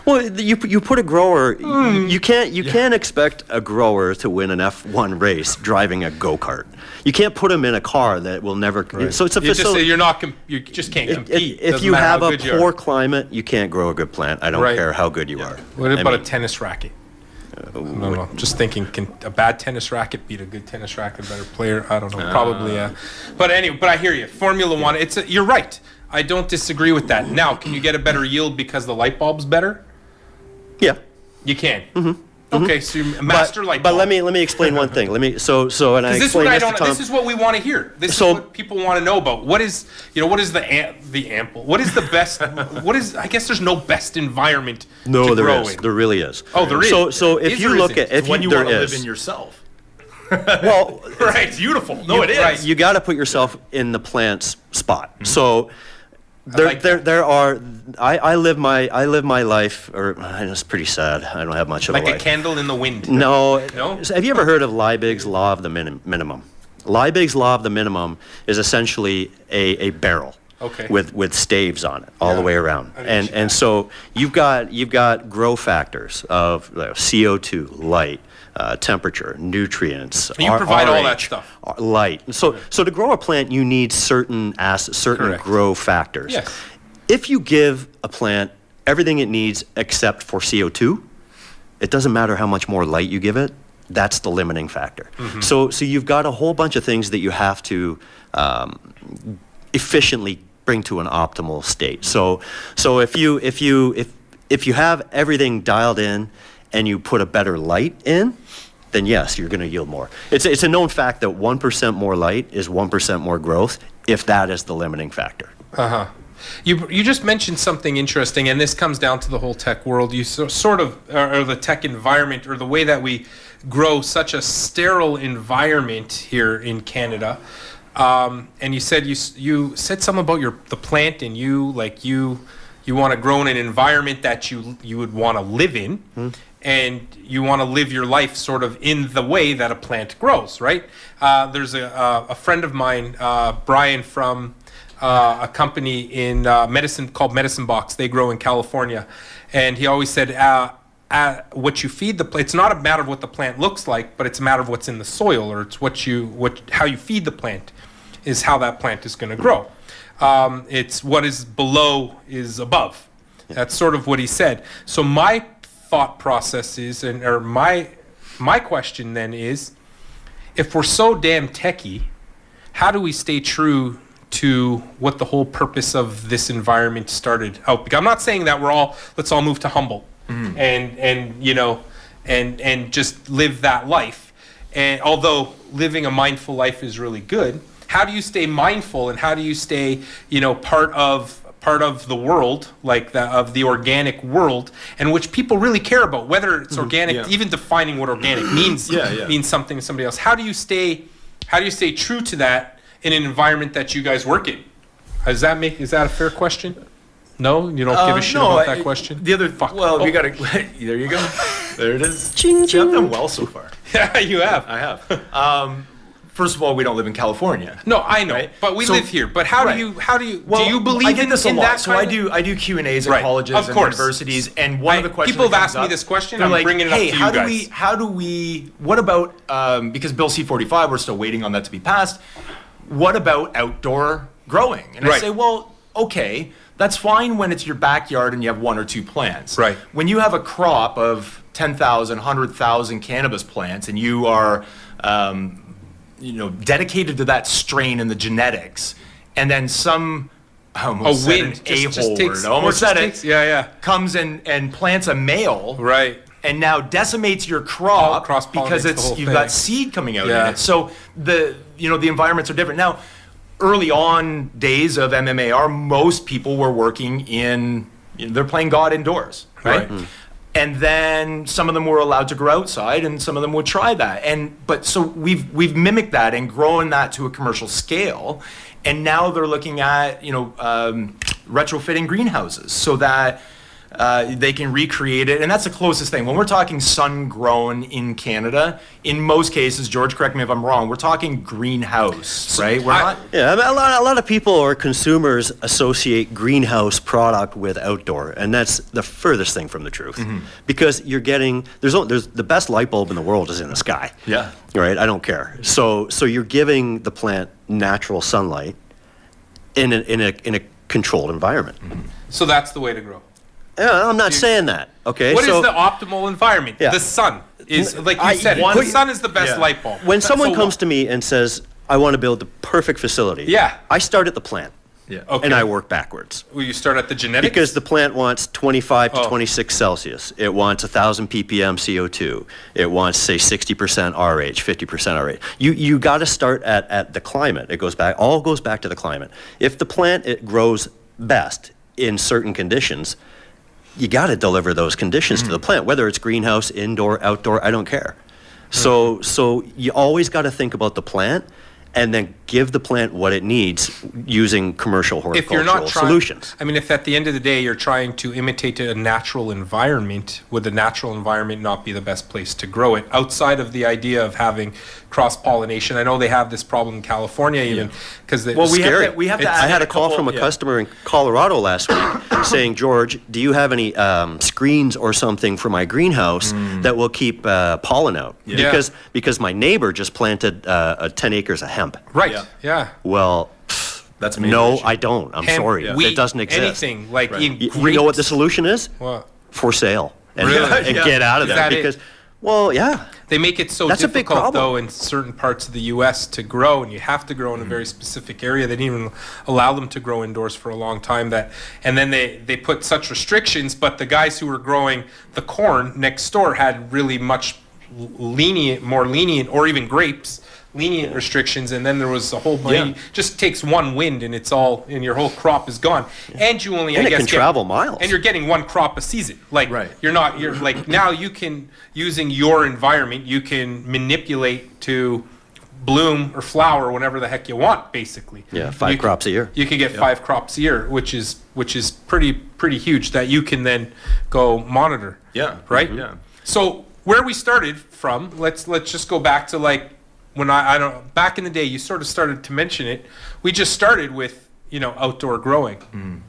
Well, you put a grower. Hmm. You can't expect a grower to win an F1 race driving a go-kart. You can't put him in a car that will never. So it's a you just say facility. you're not. You just can't compete. If Doesn't you matter have how a good you are. poor climate, you can't grow a good plant. I don't Right. care how good you are. What I about a mean, tennis racket? No. Just thinking, can a bad tennis racket beat a good tennis racket, a better player? I don't know. Probably, yeah. But anyway, I hear you. Formula One, you're right. I don't disagree with that. Now, can you get a better yield because the light bulb's better? Yeah. You can. Okay, so you're a master light bulb. But let me explain one thing. And I This is what explained I this to don't. Tom. This is what we want to hear. This So- is what people want to know about. What is the ample? What is the best? What is? I guess there's no best environment No, to there grow is. in. There really is. Oh, there is. So if Is you or look isn't? at if when you there want to live is. in yourself. Well, Right. It's beautiful. No, it is. Right. you got to put yourself in the plant's spot. So there, like there, that. there are. I live my life, or it's pretty sad. I don't have much of Like a a life. candle in the wind. No. No? Have you ever heard of Liebig's law of the minimum? Liebig's law of the minimum is essentially a barrel. Okay. With staves on it all the way around, I didn't see and so you've got grow factors of CO2, light, temperature, nutrients. You provide all that RH, stuff. Light. So to grow a plant, you need certain Correct. grow factors. Yes. If you give a plant everything it needs except for CO2, it doesn't matter how much more light you give it. That's the limiting factor. So you've got a whole bunch of things that you have to efficiently bring to an optimal state. So if you have everything dialed in and you put a better light in, then yes, you're going to yield more. It's a known fact that 1% more light is 1% more growth, if that is the limiting factor. Uh-huh. You just mentioned something interesting, and this comes down to the whole tech world. You sort of, or the tech environment, or the way that we grow such a sterile environment here in Canada. And you said you said something about the plant, and you want to grow in an environment that you would want to live in, and you want to live your life sort of in the way that a plant grows, right? There's a friend of mine, Brian, from a company in medicine called Medicine Box. They grow in California, and he always said, what you feed the plant, it's not a matter of what the plant looks like, but it's a matter of what's in the soil, or it's how you feed the plant is how that plant is going to grow. It's what is below is above. That's sort of what he said. So my thought process is, or my question then is, if we're so damn techie, how do we stay true to what the whole purpose of this environment started out? Because I'm not saying that let's all move to Humboldt and just live that life. And although living a mindful life is really good, how do you stay mindful, and how do you stay, part of the world, like of the organic world, and which people really care about, whether it's organic, even defining what organic means means something to somebody else. How do you stay true to that in an environment that you guys work in? Is that a fair question? No, you don't give a shit about that question. The other, we got to. There you go. There it is. Ching, See, I've ching. done well so far. Yeah, you have. I have. First of all, we don't live in California. No, I know, right? but we So- live here. But how do you Well, do you believe I get this in a lot. that? So I do Q&As at Right. colleges Of and course. universities, and one of the questions people have that asked comes me up, this question, they're I'm like, bringing it up hey, to you guys. How do we? What about because Bill C-45, we're still waiting on that to be passed. What about outdoor growing? And I Right. say, well, okay, that's fine when it's your backyard and you have one or two plants. Right. When you have a crop of 10,000, 100,000 cannabis plants, and you are dedicated to that strain and the genetics, and then some almost said wind an just a-hole takes- word, almost just said takes- it, yeah. comes and plants a male, Right. and now decimates your crop cross-pollinates because the whole you've thing. got seed coming out Yeah. in it. So the environments are different. Now, early on days of MMAR, most people were working they're playing God indoors, right? And then some of them were allowed to grow outside, and some of them would try that. But so we've mimicked that and grown that to a commercial scale, and now they're looking at retrofitting greenhouses so that they can recreate it, and that's the closest thing. When we're talking sun-grown in Canada, in most cases, George, correct me if I'm wrong, we're talking greenhouse, right? We're not. Yeah, I mean, a lot of people or consumers associate greenhouse product with outdoor, and that's the furthest thing from the truth. Because you're getting there's the best light bulb in the world is in the sky. Yeah. Right. I don't care. So you're giving the plant natural sunlight in a controlled environment. So that's the way to grow. Yeah, I'm not saying that. Okay. What is so the optimal environment? Yeah. The sun is, like you I- said, one- the sun is the best Yeah. light bulb. when someone So comes to me and says, "I want to build the perfect facility," Yeah. I start at the plant. Yeah. Okay. And I work backwards. Will you start at the genetics? Because the plant wants 25 to Oh. 26 Celsius. It wants 1,000 ppm CO2. It wants, say, 60% RH, 50% RH. You got to start at the climate. It goes back to the climate. If the plant it grows best in certain conditions, you got to deliver those conditions to the plant, whether it's greenhouse, indoor, outdoor, I don't care. So you always got to think about the plant and then give the plant what it needs using commercial if horticultural you're not trying, solutions. I mean, if at the end of the day you're trying to imitate a natural environment, would the natural environment not be the best place to grow it outside of the idea of having cross-pollination? I know they have this problem in California even because Well, Scary. we have to I add had a a call couple- from a yeah. customer in Colorado last week saying, "George, do you have any screens or something for my greenhouse that will keep pollen out?" Yeah. Because my neighbor just planted 10 acres of hemp. right. Yeah. Yeah. Well, That's a major no, issue. I don't. I'm Hemp, sorry. wheat, It doesn't exist. Anything like Right. in You know what the solution is? What? For sale. And, Really? and Yeah. get out of Is there that it? Well, yeah. They make it so That's a big difficult, problem. though, in certain parts of the U.S. to grow, and you have to grow in a very specific area. They didn't even allow them to grow indoors for a long time. And then they put such restrictions, but the guys who were growing the corn next door had really much more lenient, or even grapes, lenient restrictions, and then there was a whole bunch. Just takes one wind and and your whole crop is gone. And you only, And I it guess, can travel miles. And you're getting one crop a season. Like, you're like, now you can, using your environment, you can manipulate to bloom or flower whenever the heck you want, basically. Yeah, 5 crops a year. You can get 5 crops a year, which is pretty huge, that you can then go monitor. Yeah. Right? Yeah. So where we started from, let's just go back to, like, when I don't, back in the day, you sort of started to mention it. We just started with, outdoor growing.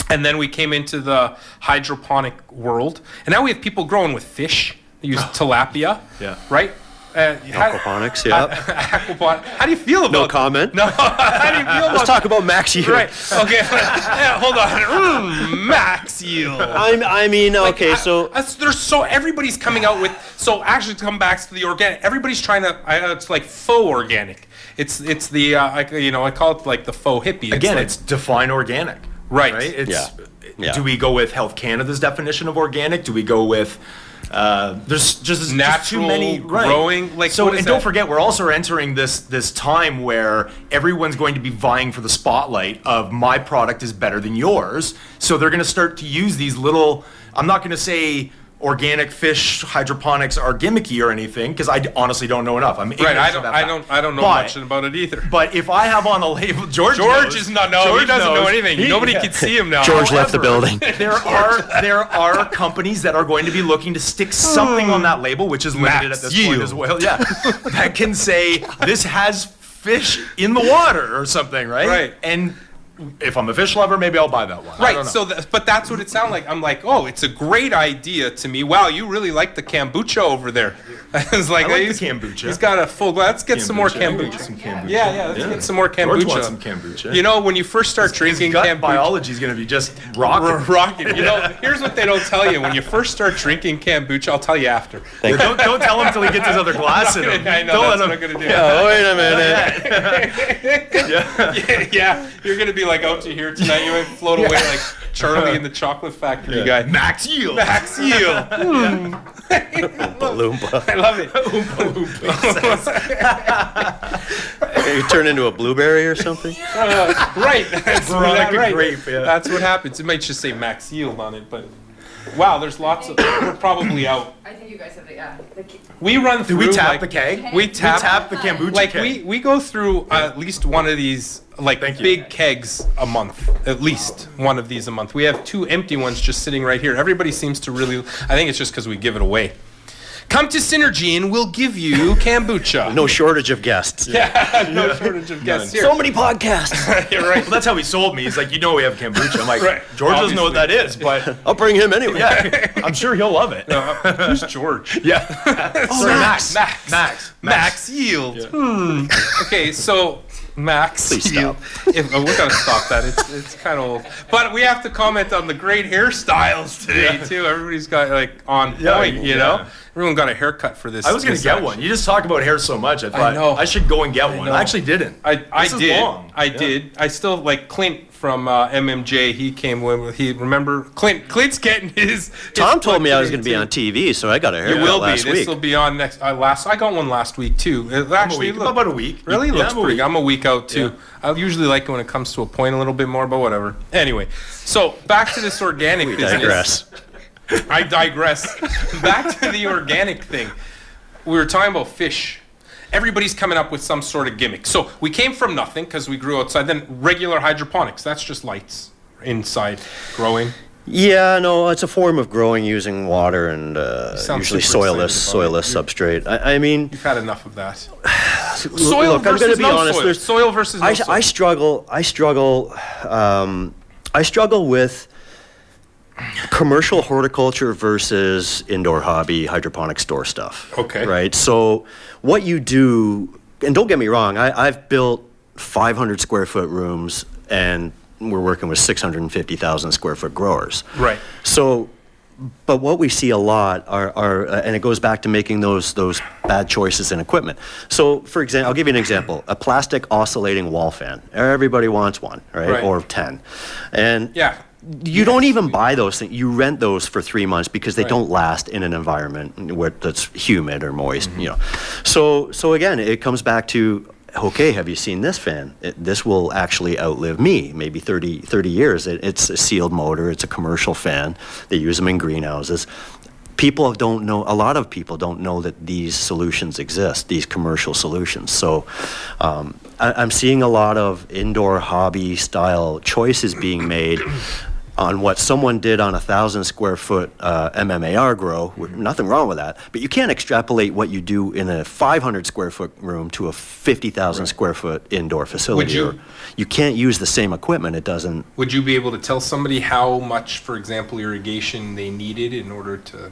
And then we came into the hydroponic world. And now we have people growing with fish. They use tilapia. Yeah. Right? Aquaponics, yeah. Aquaponics. How do you feel about No comment. No. How do you feel about Let's talk about max yield. Right. Okay. Yeah, hold on. Max yield. I mean, okay, Everybody's coming out with, so actually to come back to the organic, everybody's trying to, it's like faux organic. It's the, I call it like the faux hippie. Again, like, it's define organic. Right. It's, Yeah. Do we go with Health Canada's definition of organic? Do we go with there's just natural too many growing? Like, so, what is and don't that? forget, we're also entering this time where everyone's going to be vying for the spotlight of my product is better than yours. So they're going to start to use these little. I'm not going to say organic fish hydroponics are gimmicky or anything, because I honestly don't know enough. I'm ignorant Right. to that I fact. don't know But- much about it either. But if I have on a label, George Is not. No, George he doesn't know knows. anything. Nobody can see him now. George left the building. There are companies that are going to be looking to stick something on that label, which is limited Max at this point yield. as well. Yeah, that can say this has fish in the water or something, right? Right. And if I'm a fish lover, maybe I'll buy that one. I Right. don't know. So, but that's what it sounded like. I'm like, oh, it's a great idea to me. Wow, you really like the kombucha over there. I was like, I like the he's- kombucha. He's got a full glass. Let's get some more Kombucha. kombucha. Get some kombucha. Yeah, let's get some more kombucha. George wants some kombucha. You know, when you first start drinking gut kombucha, biology is going to be just rocking. rocking. You know, here's what they don't tell you. When you first start drinking kombucha, I'll tell you after. Don't tell him until he gets his other glass in him. I know, Don't that's let what I'm him. going to do. Oh, wait a minute. Yeah, you're going to be like out to here tonight. You might float away like Charlie in the Chocolate Factory guy. Max yield. Max yield. Loompa. I love it. You turn into a blueberry or something? Right. That's Like a right. grape, yeah. That's what happens. It might just say max yield on it, but wow, there's lots of. We're probably out. I think you guys have We run Do through. we tap like, the keg? We tap the kombucha like keg. we go through at least one of these like Thank you. big kegs a month. At least one of these a month. We have 2 empty ones just sitting right here. Everybody seems to really. I think it's just because we give it away. Come to Synergy and we'll give you kombucha. No shortage of guests. No shortage of guests here. So many podcasts. You're right. Well, that's how he sold me. He's like, you know, we have kombucha. I'm like, Right. George doesn't know what that is, but I'll bring him anyway. yeah, I'm sure he'll love it. Who's George? Yeah. Sorry, Max. Max yield. Okay, so Max Please yield. We're gonna stop that. It's kind of old, but we have to comment on the great hairstyles today too. Everybody's got like on point, you know. Everyone got a haircut for this. I was going to this get action. one. You just talk about hair so much. I thought know. I should go and get one. know. I actually didn't. I This is did. long. I Yeah. did. I still like Clint from MMJ. He came with. He remember Clint's getting his. Tom his told me I was today, going to be too. on TV, so I got a You haircut will be. last This week. will be on next. I got one last week too. It actually week. About a week. Really Yeah, looks I'm a pretty. week. I'm a week out too. I usually like it when it comes to a point a little bit more, but whatever. Anyway, so back to this organic We business. digress. I digress. Back to the organic thing. We were talking about fish. Everybody's coming up with some sort of gimmick. So we came from nothing because we grew outside. Then regular hydroponics. That's just lights inside growing. Yeah, no, it's a form of growing using water and sound usually super soilless substrate. I mean, You've had enough of that. look, Soil I'm going versus to be no honest. soil. There's, Soil versus no soil. I struggle with commercial horticulture versus indoor hobby hydroponic store stuff. Okay. Right. So what you do, and don't get me wrong, I've built 500 square foot rooms, and we're working with 650,000 square foot growers. Right. So, But what we see a lot are and it goes back to making those bad choices in equipment. So, for example, I'll give you an example: a plastic oscillating wall fan. Everybody wants one, right? Or 10, and you don't even buy those things. You rent those for 3 months because they don't last in an environment where that's humid or moist. You know, so again, it comes back to, okay, have you seen this fan? This will actually outlive me, maybe 30 years. It's a sealed motor. It's a commercial fan. They use them in greenhouses. People don't know, a lot of people don't know that these solutions exist, these commercial solutions. So I'm seeing a lot of indoor hobby style choices being made on what someone did on 1,000 square foot MMAR grow. Nothing wrong with that, but you can't extrapolate what you do in a 500 square foot room to a 50,000 square foot indoor facility. You can't use the same equipment. It doesn't. Would you be able to tell somebody how much, for example, irrigation they needed in order to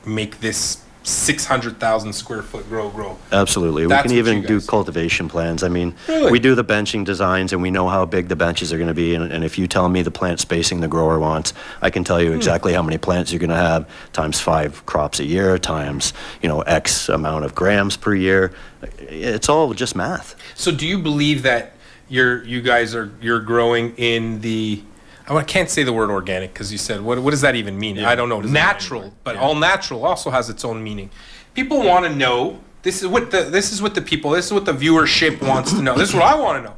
make this 600,000 square foot grow? Absolutely. That's we can even do guys- cultivation plans. I mean, Really? we do the benching designs and we know how big the benches are going to be. And if you tell me the plant spacing the grower wants, I can tell you exactly how many plants you're going to have, times 5 crops a year, times, X amount of grams per year. It's all just math. So do you believe that you're growing in the, I can't say the word organic because you said, what does that even mean? I don't know. Natural, but all natural also has its own meaning. People want to know, this is what the viewership wants to know. This is what I want to know.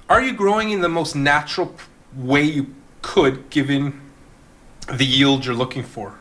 Are you growing in the most natural way you could, given the yield you're looking for,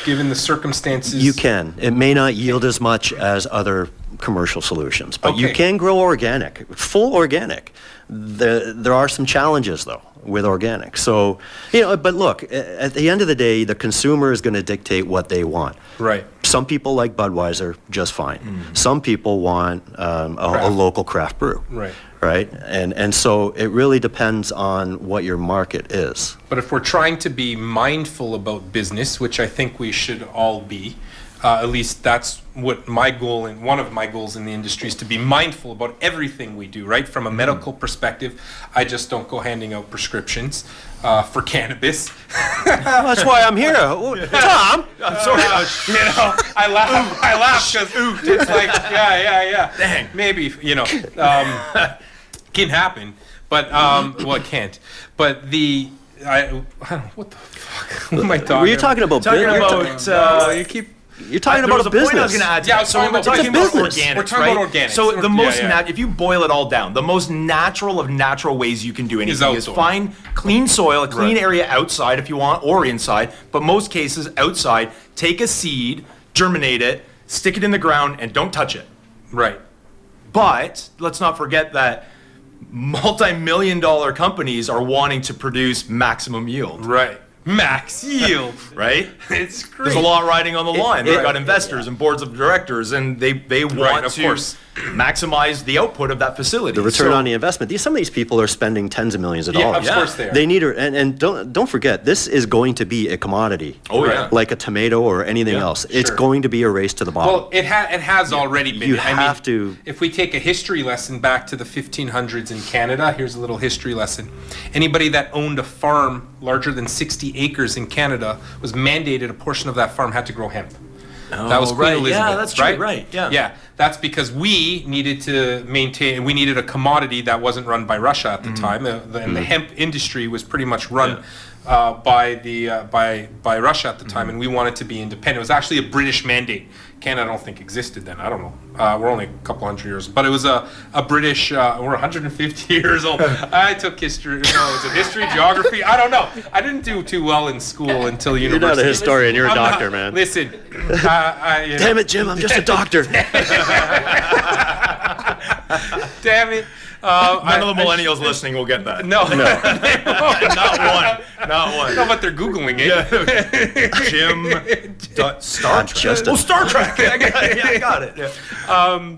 given the circumstances? You can. It may not yield as much as other commercial solutions, but you can grow organic, full organic. There are some challenges, though, with organic. So, but look, at the end of the day, the consumer is going to dictate what they want. Right. Some people like Budweiser just fine. Some people want a local craft brew. Right. Right? And so it really depends on what your market is. But if we're trying to be mindful about business, which I think we should all be, at least that's what my goal and one of my goals in the industry is, to be mindful about everything we do, right? From a medical perspective, I just don't go handing out prescriptions for cannabis. That's why I'm here. Tom! I'm sorry. I laugh because it's like, yeah. Dang. Maybe, can happen, but, it can't. But what the fuck? What am I talking Were you talking about You're talking There was about a a point I was business. going to add to Yeah, that. So we're we're talking talking about business. organics, We're talking about right? organics. So the most, Yeah. if you boil it all down, the most natural of natural ways you can do anything is outdoor. find clean soil, a clean area outside if you want, or inside, but most cases outside. Take a seed, germinate it, stick it in the ground, and don't touch it. Right. But let's not forget that multi-million-dollar companies are wanting to produce maximum yield. Right. Max yield. Right? It's great. There's a lot riding on the line. They've Right. got investors and boards of directors, and they want of to course. maximize the output of that facility. The return on the investment. Some of these people are spending tens of millions of Yeah, dollars. of course they are. They need and don't forget, this is going to be a commodity. Oh, yeah. Like a tomato or anything else. It's sure. going to be a race to the bottom. Well, it has already been. You I mean, have to- If we take a history lesson back to the 1500s in Canada, here's a little history lesson. Anybody that owned a farm larger than 60 acres in Canada was mandated a portion of that farm had to grow hemp. That was Queen right. Elizabeth. Yeah, that's true. Right, yeah. Yeah, that's because we needed to maintain. We needed a commodity that wasn't run by Russia at the time, and the hemp industry was pretty much run by Russia at the time, and we wanted to be independent. It was actually a British mandate. Canada, I don't think existed then. I don't know. We're only a couple hundred years, but it was a British. We're 150 years old. I took history. No, is it history, geography? I don't know. I didn't do too well in school until You're university. not a historian. You're a I'm doctor, not- man. Listen, Damn it, Jim. I'm just a doctor. Damn it. None of the millennials listening will get that. No. Not one. Not one. No, but they're Googling it. Jim, Star Trek. just a- Star Trek. I got it. Yeah.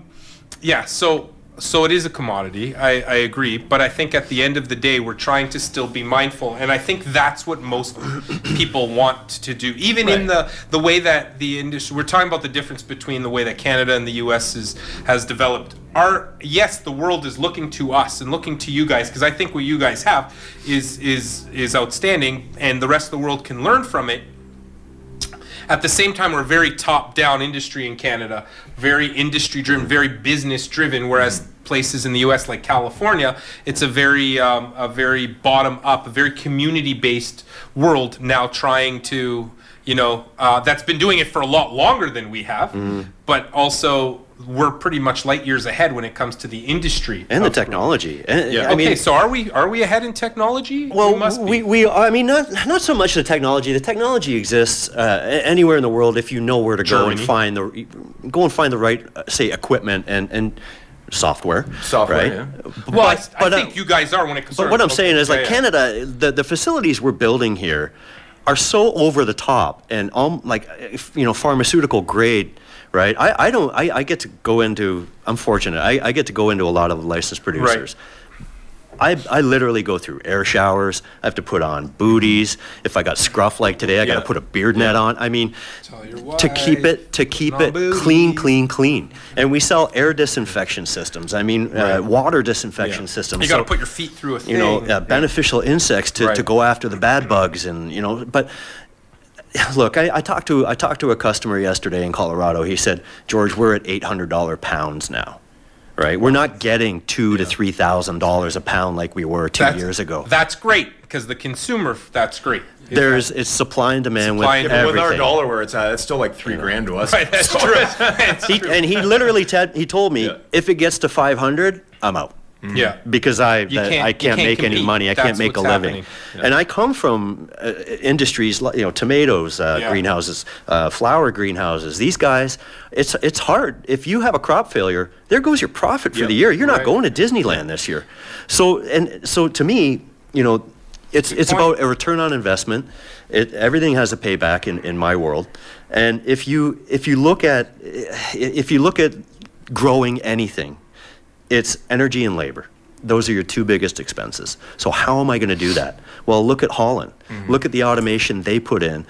Yeah, so So it is a commodity. I agree, but I think at the end of the day, we're trying to still be mindful, and I think that's what most people want to do. Even in the way that the industry, we're talking about the difference between the way that Canada and the U.S. has developed. Yes, the world is looking to us and looking to you guys, because I think what you guys have is outstanding, and the rest of the world can learn from it. At the same time, we're a very top-down industry in Canada, very industry-driven, very business-driven, whereas places in the U.S. like California, it's a very bottom-up, a very community-based world now trying to, that's been doing it for a lot longer than we have, but also we're pretty much light years ahead when it comes to the industry and the technology. I mean, so are we ahead in technology? Well, we must be. I mean, not so much the technology. The technology exists anywhere in the world if you know where to go and find the right, say, equipment and software. Right? Yeah. Well, I think you guys are when it comes. But what I'm saying is, like Canada, the facilities we're building here are so over the top and pharmaceutical grade. Right, I get to go into. I'm fortunate. I get to go into a lot of licensed producers. Right. I literally go through air showers. I have to put on booties. If I got scruff like today, I got to put a beard net on. I mean, to keep it clean. And we sell air disinfection systems. I mean, water disinfection systems. You got to put your feet through a thing. Beneficial insects to go after the bad bugs, and but. Look, I talked to a customer yesterday in Colorado. He said, George, we're at $800 pounds now, right? We're not getting $2,000 to $3,000 a pound like we were 2 years ago. That's great, because the consumer, that's great. It's supply and demand with everything. With our dollar where it's at, it's still like $3,000 to us. Right, that's true. And he literally told me, if it gets to 500, I'm out. Yeah, because I can't make compete. any money. I can't make a living. And I come from industries like tomatoes greenhouses, flower greenhouses. These guys, it's hard. If you have a crop failure, there goes your profit for the year. You're not going to Disneyland this year. So to me, it's about a return on investment. Everything has a payback in my world. And if you look at growing anything, it's energy and labor. Those are your two biggest expenses. So how am I going to do that? Well, look at Holland. Look at the automation they put in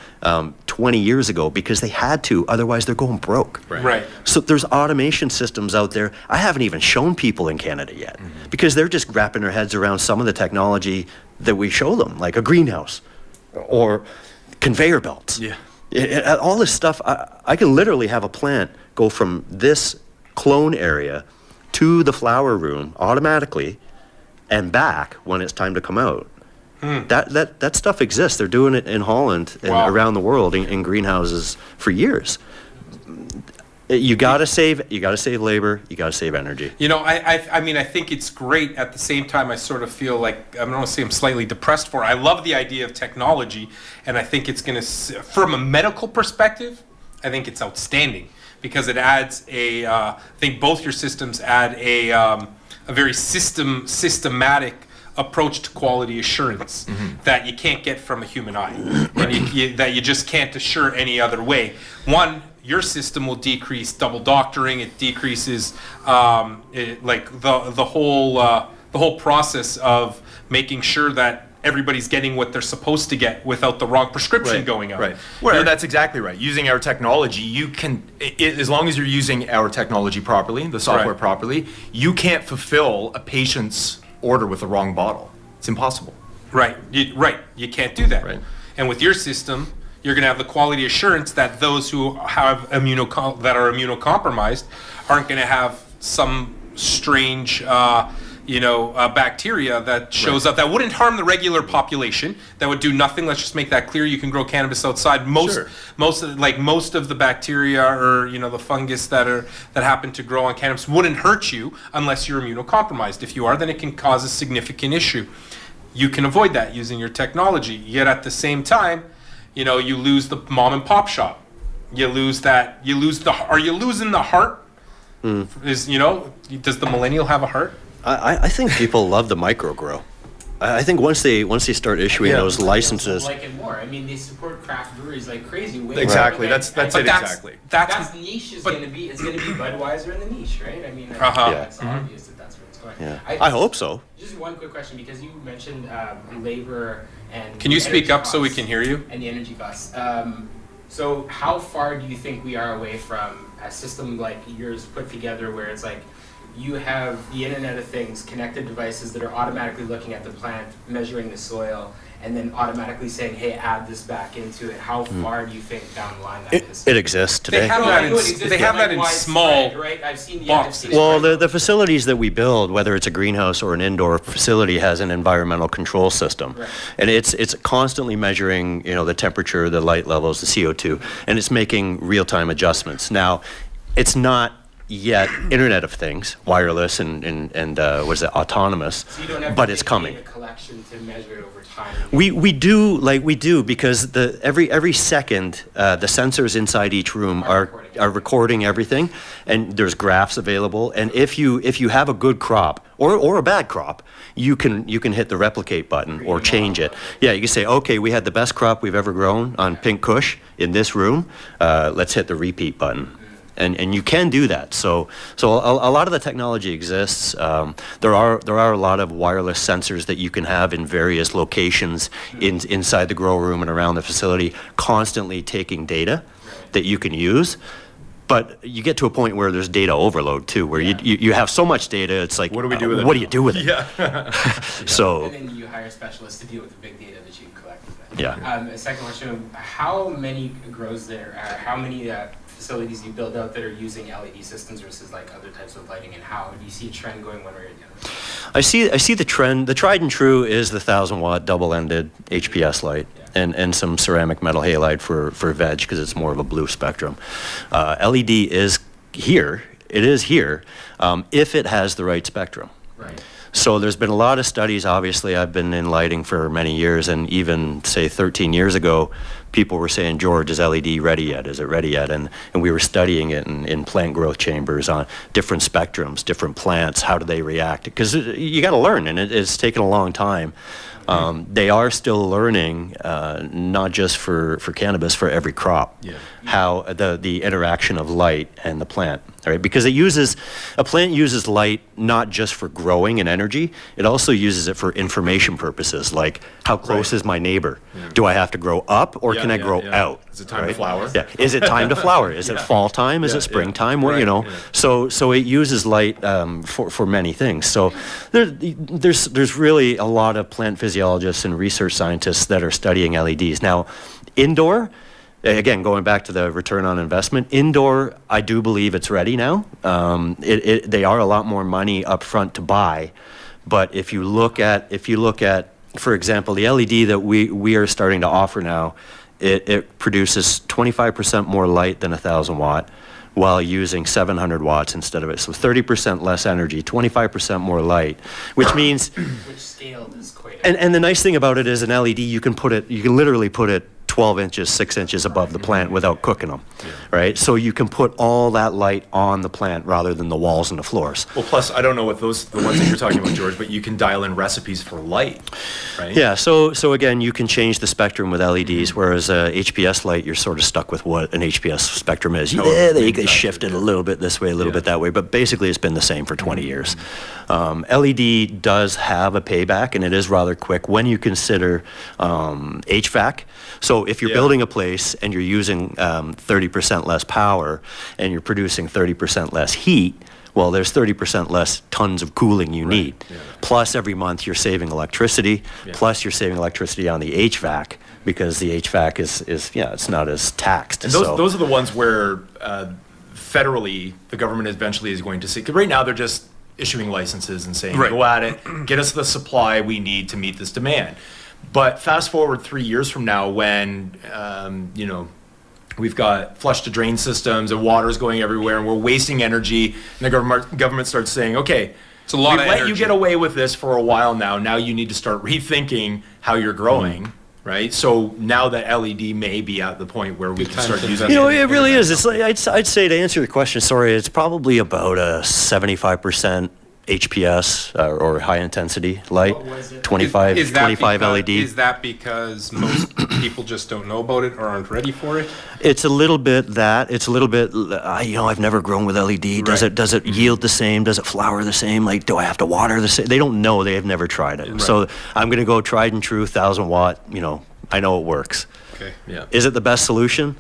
20 years ago because they had to. Otherwise, they're going broke. Right. So there's automation systems out there. I haven't even shown people in Canada yet because they're just wrapping their heads around some of the technology that we show them, like a greenhouse or conveyor belts. Yeah. All this stuff, I can literally have a plant go from this clone area to the flower room automatically and back when it's time to come out. That stuff exists. They're doing it in Holland and around the world in greenhouses for years. You gotta save labor, you gotta save energy. I mean, I think it's great. At the same time, I sort of feel like, I don't want to say I'm slightly depressed for it. I love the idea of technology, and I think it's going to, from a medical perspective, I think it's outstanding. Because it adds I think both your systems add a very systematic approach to quality assurance that you can't get from a human eye, and that you just can't assure any other way. One, your system will decrease double doctoring. It decreases the whole process of making sure that everybody's getting what they're supposed to get without the wrong prescription going out. Right. Well, that's exactly right. Using our technology, you can, as long as you're using our technology properly, the software properly, you can't fulfill a patient's order with the wrong bottle. It's impossible. Right. You can't do that. Right. And with your system, you're going to have the quality assurance that those who have that are immunocompromised aren't going to have some strange bacteria that shows up that wouldn't harm the regular population, that would do nothing. Let's just make that clear. You can grow cannabis outside. Most of the bacteria or the fungus that happen to grow on cannabis wouldn't hurt you unless you're immunocompromised. If you are, then it can cause a significant issue. You can avoid that using your technology. Yet at the same time, you lose the mom and pop shop. You lose that. Are you losing the heart? Does the millennial have a heart? I think people love the micro grow. I think once they start issuing those licenses, like it more. I mean, they support craft breweries like crazy. Exactly. That's it. Exactly. That's niche is going to be. It's going to be Budweiser in the niche, right? I mean, that's obvious. Yeah. I hope so. Just one quick question, because you mentioned labor and Can you the speak energy up so we costs can hear you? and the energy costs. So how far do you think we are away from a system like yours put together, where it's like you have the Internet of Things, connected devices that are automatically looking at the plant, measuring the soil, and then automatically saying, hey, add this back into it? How far do you think down the line that is? It exists today. They have No, I that know in, it exists, they but have like that in widespread, small right? I've seen boxes. Well, right? the facilities that we build, whether it's a greenhouse or an indoor facility, has an environmental control system. Right. And it's constantly measuring, the temperature, the light levels, the CO2, and it's making real-time adjustments. Now, it's not yet Internet of Things, wireless and what is it, autonomous, So you don't have but to it's dictate coming. a collection to measure it over time. We do because every second the sensors inside each room are recording everything, and there's graphs available. And if you have a good crop or a bad crop, you can hit the replicate button or change it. Yeah, you can say, okay, we had the best crop we've ever grown on Pink Kush in this room. Let's hit the repeat button. And you can do that. So a lot of the technology exists. There are a lot of wireless sensors that you can have in various locations inside the grow room and around the facility, constantly taking data that you can use. But you get to a point where there's data overload too, where you have so much data, it's like, What do we do with it? What do you do with it? Yeah. So And then you hire specialists to deal with the big data that you collect with it. Yeah. A second question, how many grows there, how many facilities do you build out that are using LED systems versus like other types of lighting, and how do you see a trend going one way or the other? I see the trend. The tried and true is the 1,000-watt double-ended HPS light, and some ceramic metal halide for veg, because it's more of a blue spectrum. LED is here. It is here if it has the right spectrum. Right. So there's been a lot of studies. Obviously, I've been in lighting for many years, and even, say, 13 years ago, people were saying, George, is LED ready yet? Is it ready yet? And we were studying it in plant growth chambers on different spectrums, different plants, how do they react? Because you got to learn, and it's taken a long time. They are still learning, not just for cannabis, for every crop, how the interaction of light and the plant, right? Because a plant uses light not just for growing and energy, it also uses it for information purposes, like how close is my neighbor? Do I have to grow up or can I grow out? Is it time to flower? Yeah. Is it time to flower? Is it fall time? Is it springtime? Well, So it uses light for many things. So there's really a lot of plant physiologists and research scientists that are studying LEDs. Now, indoor, again, going back to the return on investment, indoor, I do believe it's ready now. They are a lot more money up front to buy, but if you look at, for example, the LED that we are starting to offer now, it produces 25% more light than 1,000 watt while using 700 watts instead of it. So 30% less energy, 25% more light, which means... Which scaled is quite... And the nice thing about it is an LED, you can literally put it 12 inches, 6 inches above the plant without cooking them, right? So you can put all that light on the plant rather than the walls and the floors. Well, plus, I don't know what the ones that you're talking about, George, but you can dial in recipes for light, right? Yeah, so again, you can change the spectrum with LEDs, whereas HPS light, you're sort of stuck with what an HPS spectrum is. They shifted a little bit this way, a little bit that way, but basically it's been the same for 20 years. LED does have a payback, and it is rather quick when you consider HVAC. So if you're building a place and you're using 30% less power and you're producing 30% less heat, well, there's 30% less tons of cooling you need. Plus, every month you're saving electricity. Plus, you're saving electricity on the HVAC because the HVAC is it's not as taxed. And those are the ones where federally the government eventually is going to see. Because right now they're just issuing licenses and saying, go at it, get us the supply we need to meet this demand. But fast forward 3 years from now when, we've got flush to drain systems and water's going everywhere and we're wasting energy, and the government starts saying, okay, it's a lot we've of let energy. you get away with this for a while now you need to start rethinking how you're growing, right? So now that LED may be at the point where we can start using it. It really is. It's like, I'd say, to answer the question, sorry, it's probably about a 75% HPS or high intensity light, What was it? 25 Is that 25 because- LED. Is that because most people just don't know about it or aren't ready for it? It's a little bit that. It's a little bit. I've never grown with LED. Does Right. it yield the same? Does it flower the same? Like, do I have to water the same? They don't know. They have never tried it. So I'm going to go tried and true 1,000 watt. I know it works. Okay. Yeah. Is it the best solution?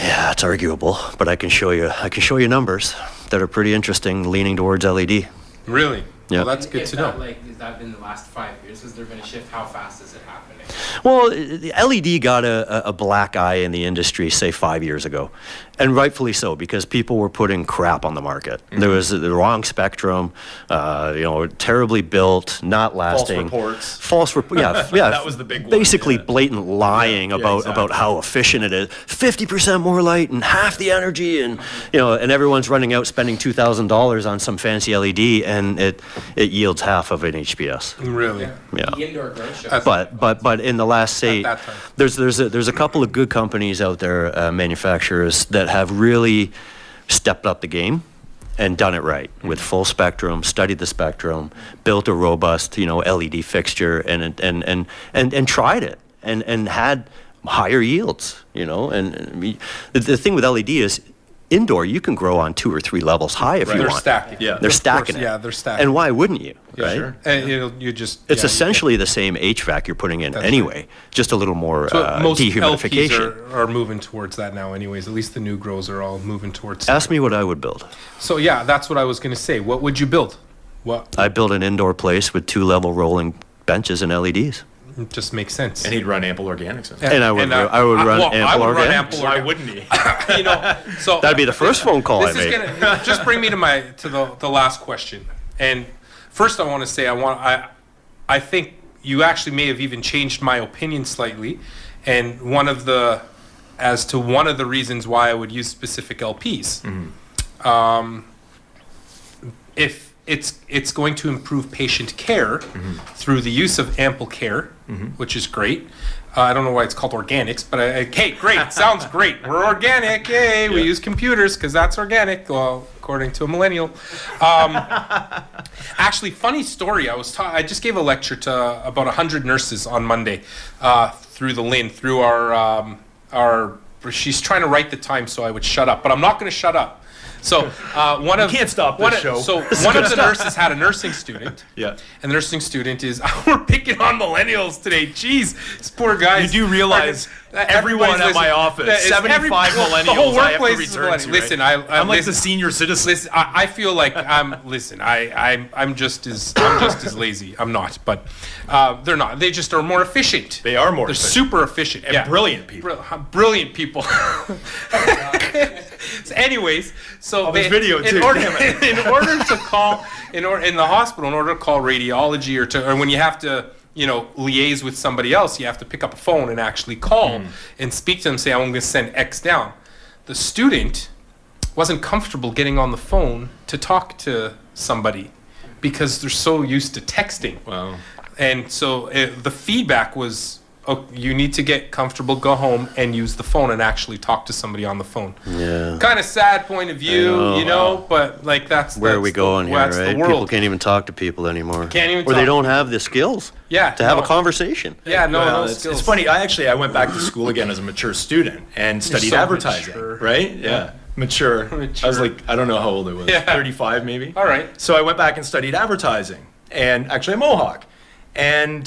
Yeah, it's arguable, but I can show you numbers that are pretty interesting, leaning towards LED. Really? Yeah. Well, that's good Is to that, know. has that been the last 5 years? Has there been a shift? How fast is it happening? Well, the LED got a black eye in the industry, say 5 years ago, and rightfully so, because people were putting crap on the market. There was the wrong spectrum, terribly built, not lasting. reports. Yeah. That was the big one, Basically, yeah. blatant lying about exactly. how efficient it is. 50% more light and half the energy, and and everyone's running out spending $2,000 on some fancy LED, and it yields half of an HPS. Really? Yeah. The indoor grow shows. But in the last, say, At that time. there's a couple of good companies out there, manufacturers, that have really stepped up the game and done it right with full spectrum, studied the spectrum, built a robust LED fixture, and tried it and had higher yields. The thing with LED is, indoor, you can grow on 2 or 3 levels high if you They're want. stacking. Yeah. They're Of stacking course, it. yeah, they're stacking. And why wouldn't you? Right? Sure. And It's essentially the same HVAC you're putting in That's anyway, just a little more most dehumidification. LPs are moving towards that now anyways. At least the new grows are all moving towards. Ask me what I would build. So yeah, that's what I was going to say. What would you build? What? I build an indoor place with 2-level rolling benches and LEDs. It just makes sense. And he'd run Ample Organics in it. And I would run I Ample would run Organics. Ample Why Organics. wouldn't he? So That'd be the first phone call I This is made. gonna just bring me to the last question. And first, I want to say I think you actually may have even changed my opinion slightly, and one of the reasons why I would use specific LPs. If it's going to improve patient care through the use of Ample Care, which is great. I don't know why it's called organics, but okay, great, sounds great. We're organic, yay! We use computers because that's organic. Well, according to a millennial. Actually, funny story. I just gave a lecture to about 100 nurses on Monday through the LIN, through our. She's trying to write the time so I would shut up, but I'm not going to shut up. So one of can't stop this show. So one of the nurses had a nursing student. Yeah. And the nursing student is we're picking on millennials today. Jeez, these poor guys. You do realize everyone everybody's at my listening. office, Yeah, it's 75 the whole millennials I have to workplace is return millennial. to. Listen, right? I'm like listen, the senior citizen. Listen, I feel like I'm just as lazy. I'm not, but they're not. They just are more efficient. They are more They're efficient. super efficient. And yeah. brilliant people. Brilliant people. So anyways, so there's video, too. in order to call in the hospital, in order to call radiology or when you have to liaise with somebody else, you have to pick up a phone and actually call and speak to them, say I'm going to send X down. The student wasn't comfortable getting on the phone to talk to somebody because they're so used to texting. Wow. And so the feedback was, oh, you need to get comfortable, go home, and use the phone and actually talk to somebody on the phone. Yeah. Kind of sad point of view, but like that's Where are we going here, that's right? the world. People can't even talk to people anymore. Can't even Or they talk. don't have the skills Yeah, to have no. a conversation. Yeah, no Well, it's skills. funny. I went back to school again as a mature student and studied so advertising. mature. Right? Yeah. Mature. I was Mature. like, I don't know how old I was. Yeah. 35 maybe. All right. So I went back and studied advertising, and actually a Mohawk. And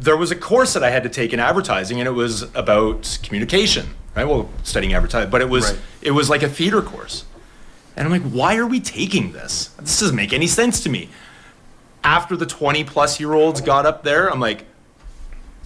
there was a course that I had to take in advertising, and it was about communication, right? Well, studying advertising, but it was like a theater course. And I'm like, why are we taking this? This doesn't make any sense to me. After the 20-plus-year-olds got up there, I'm like,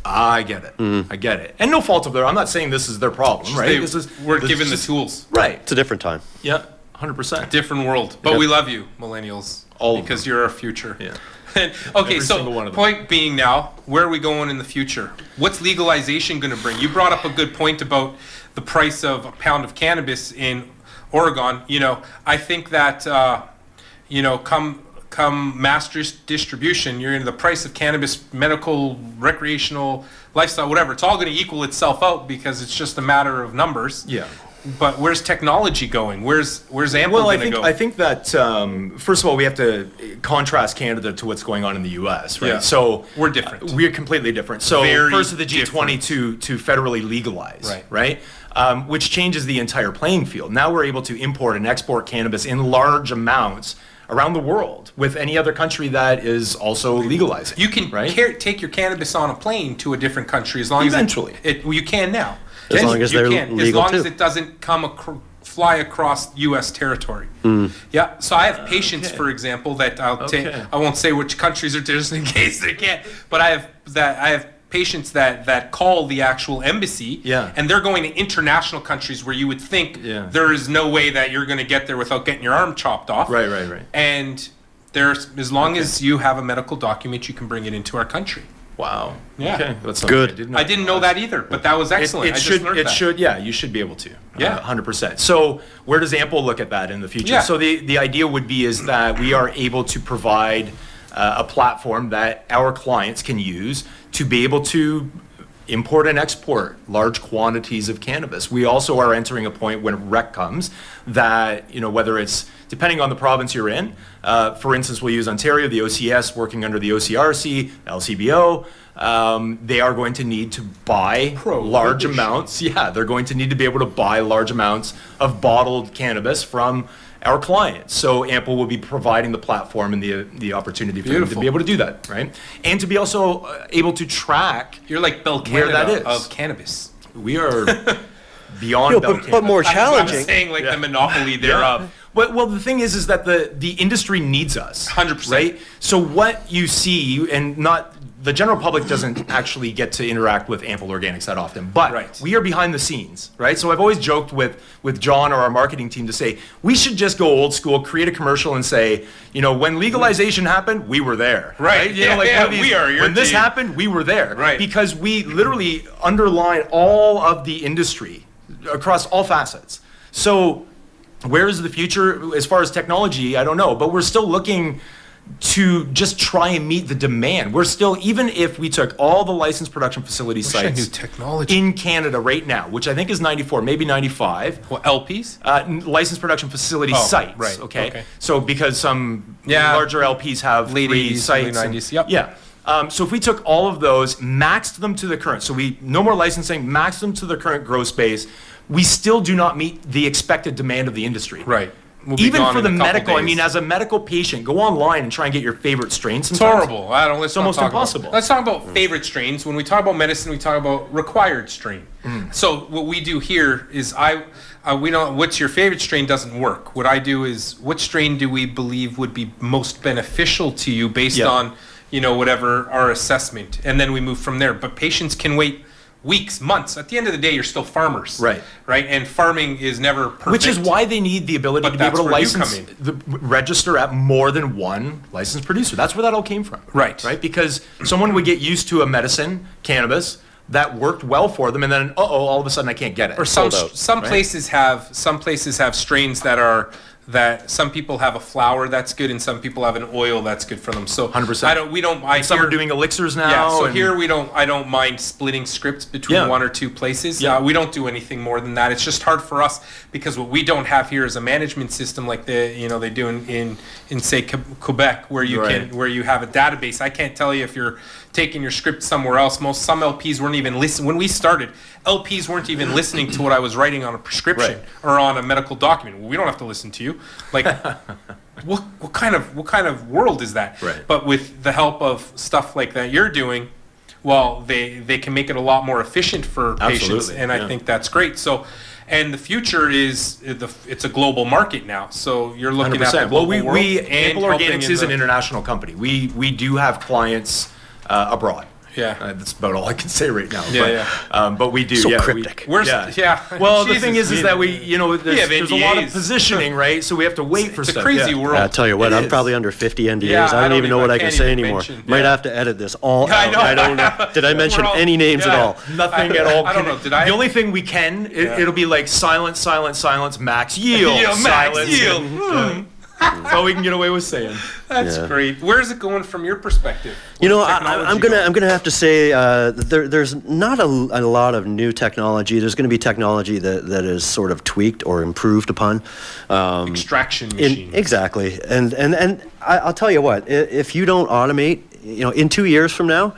I get it. I get it. And no fault of theirs. I'm not saying this is their problem, right? We're this given is the just- tools. Right. It's a different time. Yeah, 100%. Different world. But Yep. we love you, millennials. All of because you're our future. Yeah. Okay, Every so single one of them. point being now, where are we going in the future? What's legalization going to bring? You brought up a good point about the price of a pound of cannabis in Oregon. I think that come mass distribution, the price of cannabis, medical, recreational, lifestyle, whatever, it's all going to equal itself out because it's just a matter of numbers. Yeah. but where's technology going? Where's Ample Well, I going to think go? I think that first of all, we have to contrast Canada to what's going on in the U.S. Right? Yeah. So We're different. We're completely different. So Very first of the G20 different. to federally legalize, Right. Which changes the entire playing field. Now we're able to import and export cannabis in large amounts around the world with any other country that is also legalizing. You can take your cannabis on a plane to a different country as long Eventually. as you can now. As long as they're as legal long too. as it doesn't fly across U.S. territory. Yeah. So I have patients, for example, that I won't say which countries are just in case they can't. But I have patients that call the actual embassy, and they're going to international countries where you would think there is no way that you're going to get there without getting your arm chopped off. Right. And as long as you have a medical document, you can bring it into our country. Wow. Yeah. Okay. That's Good. I didn't know that either, but that was excellent. It I should. just learned It that. should. Yeah. You should be able to. Yeah. 100%. So where does Ample look at that in the future? Yeah. So the idea would be is that we are able to provide a platform that our clients can use to be able to import and export large quantities of cannabis. We also are entering a point when rec comes that, whether it's depending on the province you're in, for instance, we'll use Ontario, the OCS working under the OCRC, LCBO, they are going to need to buy large amounts. Yeah, they're going to need to be able to buy large amounts of bottled cannabis from our clients. So Ample will be providing the platform and the opportunity for them to be able to do that, right? And to be also able to track. You're like Bell where that Canada is. of cannabis. We are beyond Bell but more I'm challenging. saying like the monopoly thereof. Well, the thing is that the industry needs us. 100%. Right? So what you see, and not the general public doesn't actually get to interact with Ample Organics that often, but we are behind the scenes, right? So I've always joked with John or our marketing team to say, we should just go old school, create a commercial and say, when legalization happened, we were there. Right. We are your when this team. happened, we were there. Right. Because we literally underline all of the industry across all facets. So where is the future as far as technology? I don't know, but we're still looking to just try and meet the demand. We're still, even if we took all the licensed production facility sites new technology. in Canada right now, which I think is 94, maybe 95. Well, LPs? Licensed production facility sites. right, Okay. So because some larger LPs have Late free 80s, sites. early 90s, yep. Yeah. So if we took all of those, maxed them to the current, so no more licensing, maxed them to the current gross space, we still do not meet the expected demand of the industry. Right. We'll be Even gone for the in a couple medical, I days. mean, as a medical patient, go online and try and get your favorite strain It's sometimes. horrible. I don't. Let's It's not almost talk about- impossible. let's talk about favorite strains. When we talk about medicine, we talk about required strain. So what we do here is we don't. What's your favorite strain doesn't work. What I do is, what strain do we believe would be most beneficial to you based on, whatever our assessment, and then we move from there. But patients can wait weeks, months. At the end of the day, you're still farmers. Right. Right. And farming is never perfect. Which is why they need the ability But to be able to that's where you license, register at more than one licensed producer. That's where that all came from. Right. Right? Because someone would get used to a medicine, cannabis, that worked well for them, and then, all of a sudden I can't get it. Or some Sold out, some right? places have strains that some people have a flower that's good and some people have an oil that's good for them. So 100%. Some are doing elixirs now. Yeah, so and- here I don't mind splitting scripts between Yeah. one or two places. Yeah. We don't do anything more than that. It's just hard for us because what we don't have here is a management system like they do in say Quebec where you where you have a database. I can't tell you if you're taking your script somewhere else. Some LPs weren't even listening when we started. LPs weren't even listening to what I was writing on a prescription or on a medical document. Well, we don't have to listen to you. Like, what kind of world is that? Right. But with the help of stuff like that you're doing, well, they can make it a lot more efficient for patients, Absolutely, and I think that's great. So, and the future is it's a global market now. So you're looking at the 100%. global Well, world. Ample helping Organics in is the- an international company. We do have clients abroad. Yeah. That's about all I can say right now. Yeah, But we do. So yeah, cryptic. Where's Well, the Jesus, thing is that we, have there's a lot of NDAs. positioning, right? So we have to wait for it's a stuff. crazy yeah. world. I tell you what, It I'm is. probably under 50 NDAs. Yeah, I don't even know what I can can't say even anymore. mention. Might Yeah. have to edit this all I out. know. I don't know. Did I mention We're all- any names at yeah. all? Nothing at all. I don't know. Did I? The only thing we can, it'll be like silence, silence, silence, max yield, Yield, max silence. yield. and, That's all we can get away with saying. That's Yeah. great. Where is it going from your perspective? You know, Where's I'm technology gonna have to say there's not a lot of new technology. There's going to be technology that is sort of tweaked or improved upon. extraction machines. Exactly, and I'll tell you what, if you don't automate, you know, in 2 years from now,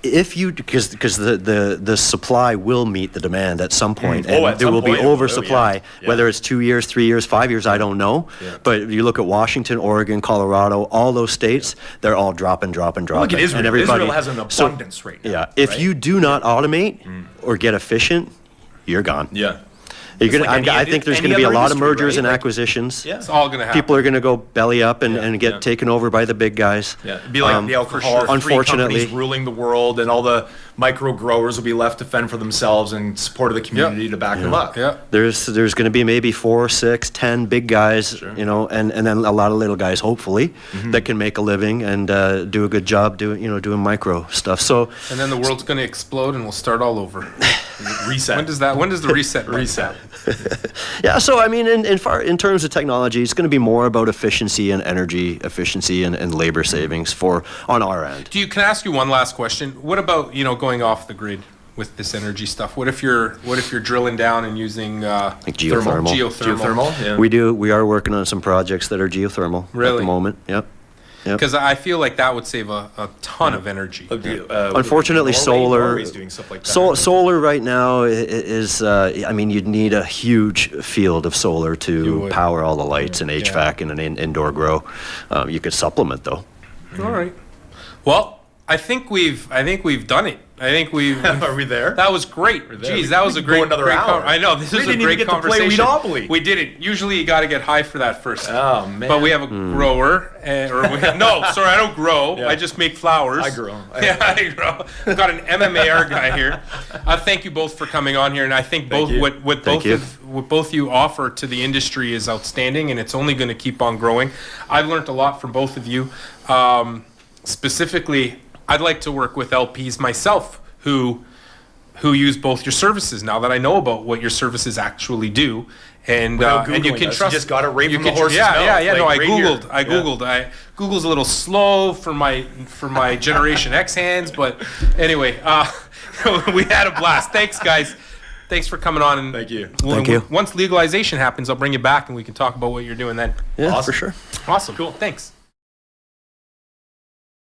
because the supply will meet the demand at some point, and at there some will be point it will, oversupply. yeah. Whether it's 2 years, 3 years, 5 years, I don't know. Yeah. But if you look at Washington, Oregon, Colorado, all those states, they're all dropping. Look at Israel. And everybody, Israel has an so, abundance right now. yeah, if right? you do not automate or get efficient, you're gone. Yeah. You're gonna, like any I think there's any going to be a other lot of industry, mergers right? and Like- acquisitions. Yeah. It's all going to happen. People are going to go belly up and get yeah. taken over by the big guys. Yeah, it'd be like the alcohol sure. Unfortunately- companies ruling the world, and all the micro growers will be left to fend for themselves and support of the community to back them up. Yeah. There's going to be maybe 4, 6, 10 big guys, you know, and then a lot of little guys, hopefully, that can make a living and do a good job doing micro stuff. So And then the world's going to explode and we'll start all over. Reset. When does the reset button Reset. happen? yeah, so I mean, in terms of technology, it's going to be more about efficiency and energy efficiency and labor savings on our end. Can I ask you one last question? What about, going off the grid with this energy stuff? What if you're drilling down and using Like geothermal. geothermal? Yeah. We are working on some projects that are geothermal at Really? the moment. Yep. Because I feel like that would save a ton of energy. Unfortunately, Norway's doing stuff like that. solar right now is, I mean, you'd need a huge field of solar You to would. power all the lights and HVAC and an indoor grow. You could supplement though. All right. Well, I think we've done it. I think we've. Are we there? That was great. there. Jeez, We that was a could go great. another great hour. I know this We was a didn't even great get to play conversation. Weedopoly. We didn't. Usually, you got to get high for that first. Oh, man. But we have a grower, no, sorry, I don't grow. Yeah. I just make flowers. I grow. Yeah, I grow. We've got an MMAR guy here. Thank you both for coming on here, and I think Thank you. what Thank both you offer to the industry is outstanding, and it's only going to keep on growing. I've learned a lot from both of you. Specifically, I'd like to work with LPs myself who use both your services now that I know about what your services actually do. And Without and you Googling can us, you trust. just got it right you from the can- horse's yeah, mouth, yeah, yeah. No, I like right here. googled. I Yeah. googled. Google's a little slow for my Generation X hands, but anyway, we had a blast. Thanks, guys. Thanks for coming on. And Thank you. Thank you. Once legalization happens, I'll bring you back and we can talk about what you're doing then. Yeah, Awesome. for sure. Awesome. Cool. Thanks.